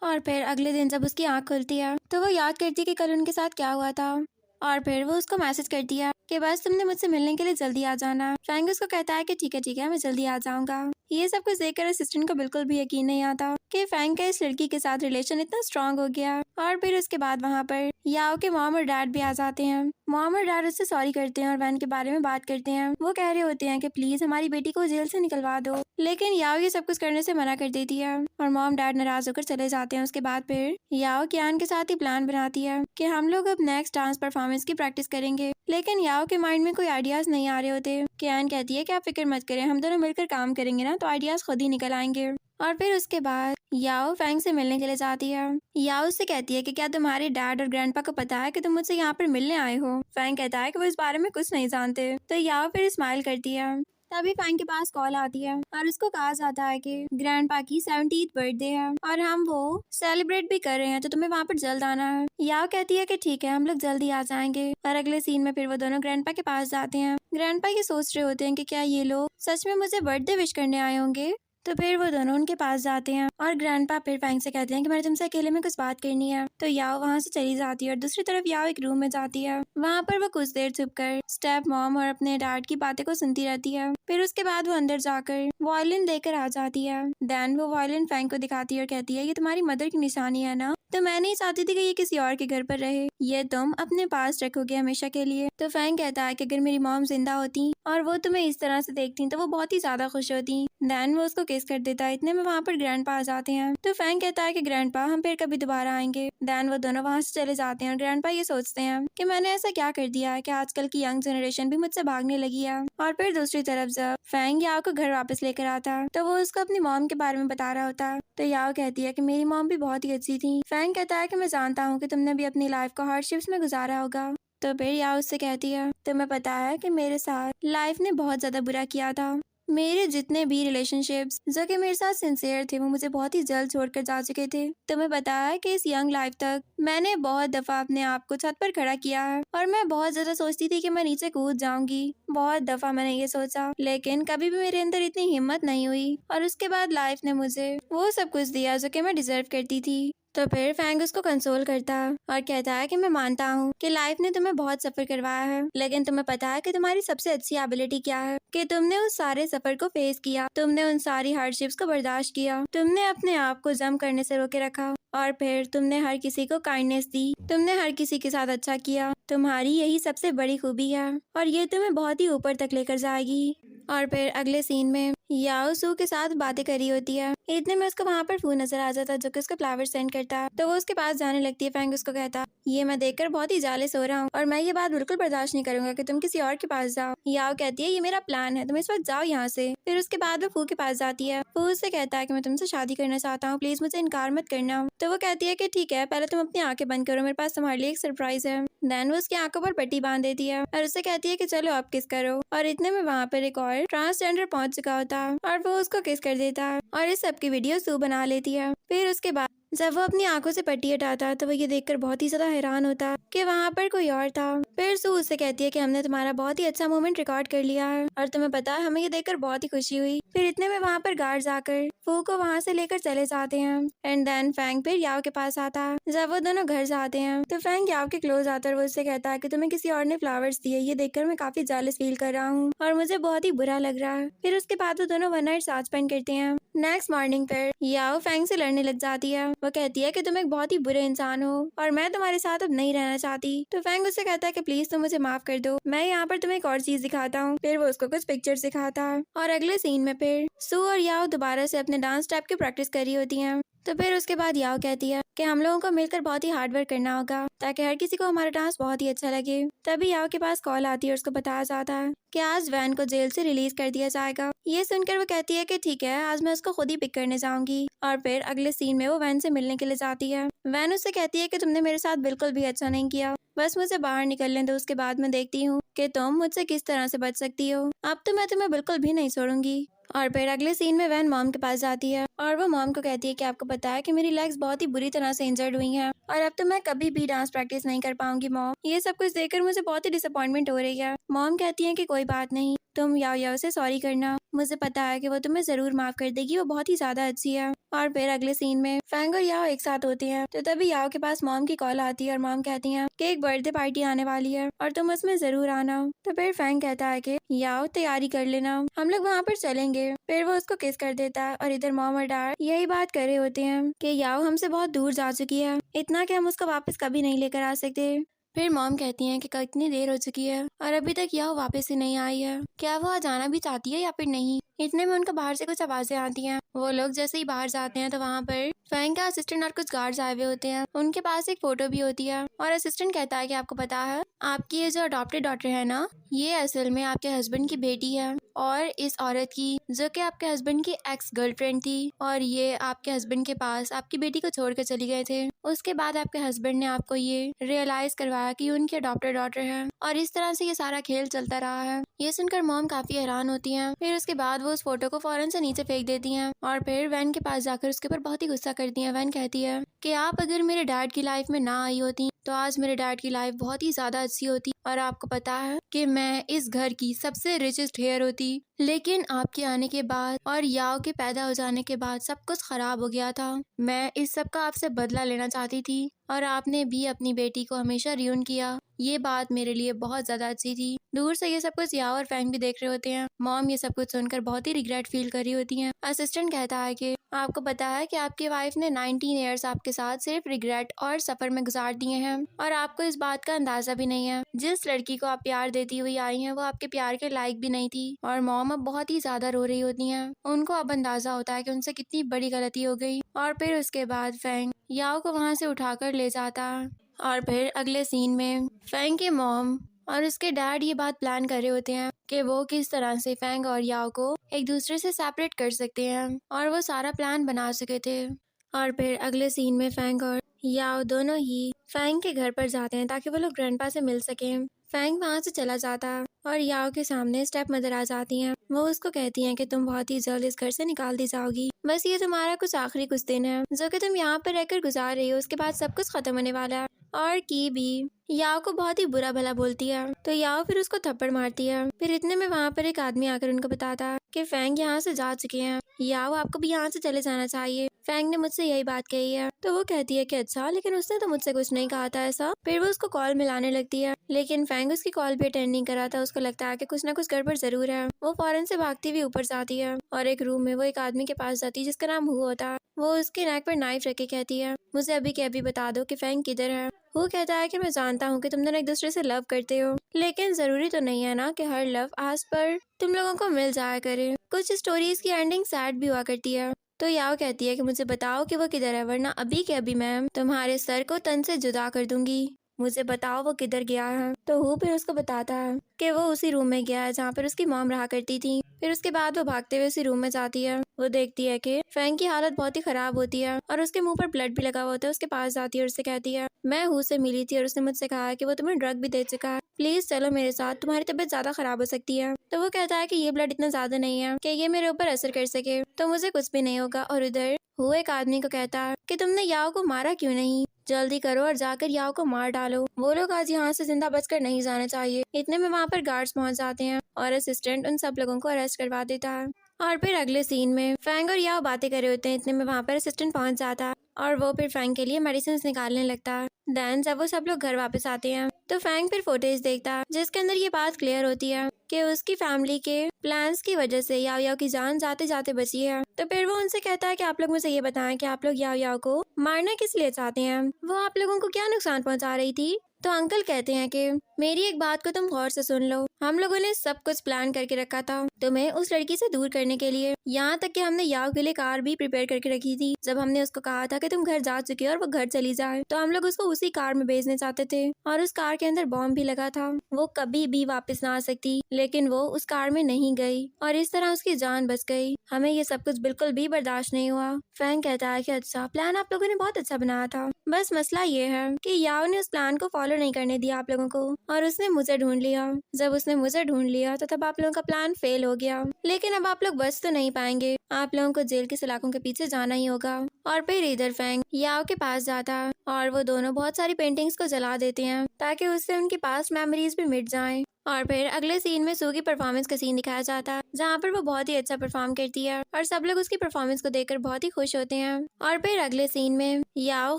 और फिर अगले दिन जब उसकी आंख खुलती है तो वो याद करती है कि कल उनके साथ क्या हुआ था और फिर वो उसको मैसेज करती है कि बस तुमने मुझसे मिलने के लिए जल्दी आ जाना। फ्रैंक उसको कहता है कि ठीक है मैं जल्दी आ जाऊंगा। ये सब कुछ देखकर असिस्टेंट को बिल्कुल भी यकीन नहीं आता कि फ्रैंक का इस लड़की के साथ रिलेशन इतना स्ट्रांग हो गया। और फिर उसके बाद वहाँ पर याओ के मॉम और डैड भी आ जाते हैं। मॉम और डैड उससे सॉरी करते हैं और वैन के बारे में बात करते हैं। वो कह रहे होते हैं कि प्लीज हमारी बेटी को जेल से निकलवा दो, लेकिन याओ ये सब कुछ करने से मना कर देती है और मॉम डैड नाराज होकर चले जाते हैं। उसके बाद फिर याओ कियान के साथ ही प्लान बनाती है कि हम लोग अब नेक्स्ट डांस परफॉर्मेंस की प्रैक्टिस करेंगे, लेकिन याओ के माइंड में कोई आइडियाज नहीं आ रहे होते। कियान कहती है कि आप फिक्र मत करें, हम दोनों मिलकर काम करेंगे ना तो आइडियाज खुद ही निकल आएंगे। और फिर उसके बाद याओ फैंग से मिलने के लिए जाती है। याओ उससे कहती है कि क्या तुम्हारे डैड और ग्रैंडपा को पता है कि तुम मुझसे यहाँ पर मिलने आए हो। फैंग कहता है कि वो इस बारे में कुछ नहीं जानते। तो याओ फिर स्माइल करती है। तभी फैंग के पास कॉल आती है और उसको कहा जाता है कि ग्रैंडपा की 70th बर्थडे है और हम वो सेलिब्रेट भी कर रहे हैं, तो तुम्हें वहाँ पर जल्द आना है। याओ कहती है कि ठीक है, हम लोग जल्दी आ जाएंगे। और अगले सीन में फिर वो दोनों ग्रैंडपा के पास जाते हैं। ग्रैंडपा ये सोच रहे होते हैं कि क्या ये लोग सच में मुझे बर्थडे विश करने आए होंगे। तो फिर वो दोनों उनके पास जाते हैं और ग्रैंडपा फिर फैंग से कहते हैं कि मैंने तुमसे अकेले में कुछ बात करनी है। तो याओ वहाँ से चली जाती है और दूसरी तरफ याओ एक रूम में जाती है। वहाँ पर वो कुछ देर छुपकर स्टेप मॉम और अपने डैड की बातें को सुनती रहती है। फिर उसके बाद वो अंदर जाकर वायलिन लेकर आ जाती है। देन वो वायलिन फैंग को दिखाती है और कहती है ये तुम्हारी मदर की निशानी है ना, तो मैं नहीं चाहती थी कि ये किसी और के घर पर रहे, ये तुम अपने पास रखोगे हमेशा के लिए। तो फैंग कहता है कि अगर मेरी मॉम जिंदा होती और वो तुम्हें इस तरह से देखती तो वो बहुत ही ज्यादा खुश होती। देन वो उसको किस कर देता है। इतने में वहाँ पर ग्रैंडपा आ जाते हैं। तो फैंग कहता है कि ग्रैंडपा हम फिर कभी दोबारा आएंगे। देन वो दोनों वहाँ से चले जाते हैं और ग्रैंडपा ये सोचते हैं कि मैंने ऐसा क्या कर दिया है कि आजकल की यंग जनरेशन भी मुझसे भागने लगी है। और फिर दूसरी तरफ जब फैंग याओ को घर वापस लेकर आता है तो वो उसको अपनी मॉम के बारे में बता रहा होता है तो याओ कहती है कि मेरी मॉम भी बहुत ही अच्छी थी। फैंग कहता है कि मैं जानता हूँ कि तुमने भी अपनी लाइफ को हार्डशिप्स में गुजारा होगा। तो फिर याओ उससे कहती है तुम्हें पता है कि मेरे साथ लाइफ ने बहुत ज्यादा बुरा किया था। मेरे जितने भी रिलेशनशिप्स जो कि मेरे साथ सिंसियर थे वो मुझे बहुत ही जल्द छोड़कर जा चुके थे। तुम्हें पता है कि इस यंग लाइफ तक मैंने बहुत दफा अपने आप को छत पर खड़ा किया है और मैं बहुत ज्यादा सोचती थी कि मैं नीचे कूद जाऊंगी। बहुत दफा मैंने ये सोचा लेकिन कभी भी मेरे अंदर इतनी हिम्मत नहीं हुई और उसके बाद लाइफ ने मुझे वो सब कुछ दिया जो कि मैं डिजर्व करती थी। तो फिर फैंग उसको कंसोल करता और कहता है कि मैं मानता हूँ कि लाइफ ने तुम्हें बहुत सफर करवाया है लेकिन तुम्हें पता है कि तुम्हारी सबसे अच्छी एबिलिटी क्या है कि तुमने उस सारे सफर को फेस किया, तुमने उन सारी हार्डशिप्स को बर्दाश्त किया, तुमने अपने आप को जम करने से रोके रखा और फिर तुमने हर किसी को काइंडनेस दी, तुमने हर किसी के साथ अच्छा किया। तुम्हारी यही सबसे बड़ी खूबी है और ये तुम्हें बहुत ही ऊपर तक लेकर जाएगी। और फिर अगले सीन में याओ सू के साथ बातें करी होती है। इतने में उसको वहाँ पर फू नजर आ जाता है जो कि उसको फ्लावर सेंड करता है। तो वो उसके पास जाने लगती है। फैंग उसको कहता ये मैं देखकर बहुत ही जालिस हो रहा हूँ और मैं ये बात बिल्कुल बर्दाश्त नहीं करूंगा कि तुम किसी और के पास जाओ। याओ कहती है ये मेरा प्लान है, तुम इस वक्त जाओ यहाँ से। फिर उसके बाद वो फू के पास जाती है। फू उससे कहता है कि मैं तुमसे शादी करना चाहता हूँ, प्लीज मुझे इनकार मत करना। तो वो कहती है कि ठीक है, पहले तुम अपनी आंखें बंद करो, मेरे पास तुम्हारे लिए एक सरप्राइज है। देन वो उसकी आंखों पर पट्टी बांध देती है और उससे कहती है कि चलो अब किस करो। और इतने में वहाँ पर एक और ट्रांसजेंडर पहुंच चुका होता है और वो उसको किस कर देता है और इस सब की वीडियो सू बना लेती है। फिर उसके बाद जब वो अपनी आंखों से पट्टी हटाता है तो वो ये देखकर बहुत ही ज्यादा हैरान होता है कि वहाँ पर कोई और था। फिर सू उससे कहती है कि हमने तुम्हारा बहुत ही अच्छा मोमेंट रिकॉर्ड कर लिया है और तुम्हें पता है हमें ये देखकर बहुत ही खुशी हुई। फिर इतने में वहाँ पर गार्ड आकर फू को वहाँ से लेकर चले जाते हैं। एंड देन फैंग फिर याओ के पास आता है। जब वो दोनों घर जाते हैं तो फैंग याओ के क्लोज आता है और वो उससे कहता है कि तुम्हें किसी और ने फ्लावर्स दिए, ये देखकर मैं काफी जेलस फील कर रहा हूँ और मुझे बहुत ही बुरा लग रहा है। फिर उसके बाद वो दोनों वन नाइट साथ स्पेंड करते हैं। नेक्स्ट मॉर्निंग पर याओ फैंग से लड़ने लग जाती है। वो कहती है कि तुम एक बहुत ही बुरे इंसान हो और मैं तुम्हारे साथ अब नहीं रहना चाहती। तो फैंग उससे कहता है कि प्लीज तुम मुझे माफ कर दो, मैं यहाँ पर तुम्हें एक और चीज दिखाता हूँ। फिर वो उसको कुछ पिक्चर्स दिखाता है और अगले सीन में फिर सू और याओ दोबारा से अपने डांस स्टेप की प्रैक्टिस कर रही होती हैं। तो फिर उसके बाद याओ कहती है कि हम लोगों को मिलकर बहुत ही हार्ड वर्क करना होगा ताकि हर किसी को हमारा डांस बहुत ही अच्छा लगे। तभी याओ के पास कॉल आती है और उसको बताया जाता है कि आज वैन को जेल से रिलीज कर दिया जाएगा। ये सुनकर वो कहती है कि ठीक है, आज मैं उसको खुद ही पिक करने जाऊंगी। और फिर अगले सीन में वो वैन से मिलने के लिए जाती है। वैन उससे कहती है कि तुमने मेरे साथ बिल्कुल भी अच्छा नहीं किया, बस मुझे बाहर निकलने दो, उसके बाद मैं देखती हूँ कि तुम मुझसे किस तरह से बच सकती हो। अब तो मैं तुम्हें बिल्कुल भी नहीं छोड़ूंगी। और फिर अगले सीन में वैन मॉम के पास जाती है और वो मॉम को कहती है कि आपको पता है कि मेरी लेग्स बहुत ही बुरी तरह से इंजर्ड हुई हैं और अब तो मैं कभी भी डांस प्रैक्टिस नहीं कर पाऊंगी मॉम। ये सब कुछ देखकर मुझे बहुत ही डिसअपॉइंटमेंट हो रही है। मॉम कहती है कि कोई बात नहीं, तुम याओ याओ से सॉरी करना, मुझे पता है कि वो तुम्हें जरूर माफ कर देगी, वो बहुत ही ज्यादा अच्छी है। और फिर अगले सीन में फैंग और याओ एक साथ होते हैं। तो तभी याओ के पास मॉम की कॉल आती है और मॉम कहती है कि एक बर्थडे पार्टी आने वाली है और तुम उसमें जरूर आना। तो फिर फैंग कहता है कि याओ तैयारी कर लेना, हम लोग वहाँ पर चलेंगे। फिर वो उसको किस कर देता है और इधर मॉम और डैड यही बात कर रहे होते हैं कि याओ हमसे बहुत दूर जा चुकी है, इतना कि हम उसको वापस कभी नहीं लेकर आ सकते। फिर मॉम कहती हैं कि कितनी देर हो चुकी है और अभी तक याओ वापस ही नहीं आई है, क्या वो आज आना भी चाहती है या फिर नहीं। इतने में उनको बाहर से कुछ आवाजें आती हैं। वो लोग जैसे ही बाहर जाते हैं तो वहाँ पर फैंग का असिस्टेंट और कुछ गार्ड्स आए हुए होते हैं। उनके पास एक फोटो भी होती है और असिस्टेंट कहता है कि आपको पता है आपकी ये जो अडॉप्टेड डॉटर है ना, ये असल में आपके हस्बैंड की बेटी है और इस औरत की जो कि आपके हस्बैंड की एक्स गर्लफ्रेंड थी और ये आपके हस्बैंड के पास आपकी बेटी को छोड़कर चली गए थे। उसके बाद आपके हस्बैंड ने आपको ये रियलाइज करवाया कि उनकी अडॉप्टेड डॉटर है और इस तरह से ये सारा खेल चलता रहा है। ये सुनकर मॉम काफी हैरान होती हैं। फिर उसके बाद वो उस फोटो को फौरन से नीचे फेंक देती हैं और फिर वैन के पास जाकर उसके ऊपर बहुत ही गुस्सा करती हैं। वैन कहती है कि आप अगर मेरे डैड की लाइफ में ना आई होती तो आज मेरे डैड की लाइफ बहुत ही ज्यादा अच्छी होती और आपको पता है कि मैं इस घर की सबसे रिचेस्ट हेयर होती, लेकिन आपके आने के बाद और याओ के पैदा हो जाने के बाद सब कुछ खराब हो गया था। मैं इस सब का आपसे बदला लेना चाहती थी और आपने भी अपनी बेटी को हमेशा रियून किया, ये बात मेरे लिए बहुत ज्यादा अच्छी थी। दूर से ये सब कुछ याओ और फैंग भी देख रहे होते हैं। मॉम ये सब कुछ सुनकर बहुत ही रिग्रेट फील कर रही होती हैं। असिस्टेंट कहता है कि आपको पता है कि आपकी वाइफ ने 19 ईयर्स आपके साथ सिर्फ रिग्रेट और सफर में गुजार दिए हैं और आपको इस बात का अंदाजा भी नहीं है। जिस लड़की को आप प्यार देती हुई आई हैं वो आपके प्यार के लायक भी नहीं थी। और मॉम अब बहुत ही ज्यादा रो रही होती हैं। उनको अब अंदाजा होता है कि उनसे कितनी बड़ी गलती हो गई। और फिर उसके बाद फैंग याओ को वहाँ से उठाकर ले जाता है। और फिर अगले सीन में फैंग की मॉम और उसके डैड ये बात प्लान कर रहे होते हैं कि वो किस तरह से फैंग और याओ को एक दूसरे से सेपरेट कर सकते हैं, और वो सारा प्लान बना चुके थे। और फिर अगले सीन में फैंग और याओ दोनों ही फैंग के घर पर जाते हैं ताकि वो लोग ग्रैंडपा से मिल सकें। फैंग वहाँ से चला जाता है और याओ के सामने स्टेप मदर आ जाती हैं। वो उसको कहती हैं कि तुम बहुत ही जल्द इस घर से निकाल दी जाओगी, बस ये तुम्हारा कुछ दिन है जो कि तुम यहाँ पर रहकर गुजार रही हो, उसके बाद सब कुछ खत्म होने वाला है। और की भी याओ को बहुत ही बुरा भला बोलती है, तो याओ फिर उसको थप्पड़ मारती है। फिर इतने में वहाँ पर एक आदमी आकर उनको बताता है कि फैंग यहाँ से जा चुके हैं, याओ आपको भी यहाँ से चले जाना चाहिए, फैंग ने मुझसे यही बात कही है। तो वो कहती है कि अच्छा, लेकिन उसने तो मुझसे कुछ नहीं कहा था ऐसा। फिर वो उसको कॉल मिलाने लगती है, लेकिन फैंग उसकी कॉल भी अटेंड नहीं कर रहा था। उसको लगता है कि कुछ ना कुछ गड़बड़ जरूर है। वो फौरन से भागती हुई ऊपर जाती है और एक रूम में वो एक आदमी के पास जाती है जिसका नाम हु होता है। वो उसके नेक पर नाइफ रख के कहती है, मुझे अभी के अभी बता दो कि फैंग किधर है। वो कहता है कि मैं जानता हूँ कि तुम दोनों एक दूसरे से लव करते हो, लेकिन जरूरी तो नहीं है ना कि हर लव आज पर तुम लोगों को मिल जाया करे। कुछ स्टोरीज की एंडिंग सैड भी हुआ करती है। तो याओ कहती है कि मुझे बताओ कि वो किधर है, वरना अभी के अभी मैं तुम्हारे सर को तन से जुदा कर दूंगी। मुझे बताओ वो किधर गया है। तो वो फिर उसको बताता है कि वो उसी रूम में गया है जहाँ पर उसकी मॉम रहा करती थी। फिर उसके बाद वो भागते हुए उसी रूम में जाती है। वो देखती है कि फैंग की हालत बहुत ही खराब होती है और उसके मुंह पर ब्लड भी लगा हुआ होता है। उसके पास जाती है और उससे कहती है, मैं हु से मिली थी और उसने मुझसे कहा है कि वो तुम्हें ड्रग भी दे चुका है, प्लीज चलो मेरे साथ, तुम्हारी तबीयत ज्यादा खराब हो सकती है। तो वो कहता है कि ये ब्लड इतना ज्यादा नहीं है कि ये मेरे ऊपर असर कर सके, तो मुझे कुछ भी नहीं होगा। और उधर वो एक आदमी को कहता है कि तुमने याओ को मारा क्यों नहीं, जल्दी करो और जाकर याओ को मार डालो, वो लोग आज यहाँ से जिंदा बचकर नहीं जाना चाहिए। इतने में वहाँ पर गार्ड्स पहुँच जाते हैं और असिस्टेंट उन सब लोगों को अरेस्ट करवा देता है। और फिर अगले सीन में फैंग और याओ बातें कर रहे होते हैं। इतने में वहाँ पर असिस्टेंट पहुँच जाता है और वो फिर फैंग के लिए मेडिसिन निकालने लगता है। देन जब वो सब लोग घर वापस आते हैं तो फैंग फिर फुटेज देखता है जिसके अंदर ये बात क्लियर होती है कि उसकी फैमिली के प्लान्स की वजह से याओ याओ की जान जाते जाते बची है। तो फिर वो उनसे कहता है कि आप लोग मुझे ये बताएं कि आप लोग याओ याओ को मारना किस लिए चाहते हैं, वो आप लोगों को क्या नुकसान पहुंचा रही थी। तो अंकल कहते हैं कि मेरी एक बात को तुम गौर से सुन लो, हम लोगों ने सब कुछ प्लान करके रखा था तुम्हें उस लड़की से दूर करने के लिए, यहाँ तक कि हमने याओ के लिए कार भी प्रिपेयर करके रखी थी। जब हमने उसको कहा था कि तुम घर जा चुकी हो और वो घर चली जाए, तो हम लोग उसको उसी कार में भेजने चाहते थे और उस कार के अंदर बॉम्ब भी लगा था। वो कभी भी वापस ना आ सकती, लेकिन वो उस कार में नहीं गई और इस तरह उसकी जान बच गई। हमें ये सब कुछ बिल्कुल भी बर्दाश्त नहीं हुआ। फैंग कहता है कि अच्छा, प्लान आप लोगों ने बहुत अच्छा बनाया था, बस मसला ये है कि याओ ने उस प्लान को फॉलो नहीं करने दिया आप लोगों को और उसने मुझे ढूंढ लिया। जब उसने मुझे ढूंढ लिया तो तब आप लोगों का प्लान फेल हो गया, लेकिन अब आप लोग बच तो नहीं पाएंगे, आप लोगों को जेल की सलाखों के पीछे जाना ही होगा। और फिर इधर फैंग याओ के पास जाता और वो दोनों बहुत सारी पेंटिंग्स को जला देते हैं ताकि उससे उनकी पास्ट मेमोरीज भी मिट जाएं। और फिर अगले सीन में सू की परफॉर्मेंस का सीन दिखाया जाता है जहाँ पर वो बहुत ही अच्छा परफॉर्म करती है और सब लोग उसकी परफॉर्मेंस को देखकर बहुत ही खुश होते हैं। और फिर अगले सीन में याओ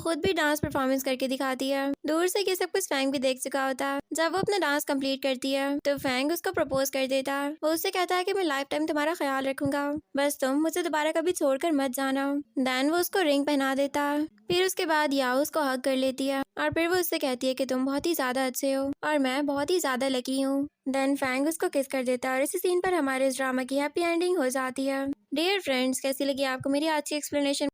खुद भी डांस परफॉर्मेंस करके दिखाती है। दूर से ये सब कुछ फैंग भी देख चुका होता है। जब वो अपना डांस कंप्लीट करती है तो फैंग उसको प्रपोज कर देता है। वो उससे कहता है कि मैं लाइफ टाइम तुम्हारा ख्याल रखूंगा, बस तुम मुझे दोबारा कभी छोड़कर मत जाना। देन वो उसको रिंग पहना देता है। फिर उसके बाद याओ उसको हग कर लेती है और फिर वो उससे कहती है कि तुम बहुत ही ज्यादा अच्छे हो और मैं बहुत ही ज्यादा लकी हूँ। देन फैंग उसको किस कर देता है और इसी सीन पर हमारे इस ड्रामा की हैप्पी एंडिंग हो जाती है। डियर फ्रेंड्स, कैसी लगी आपको मेरी आज की एक्सप्लेनेशन?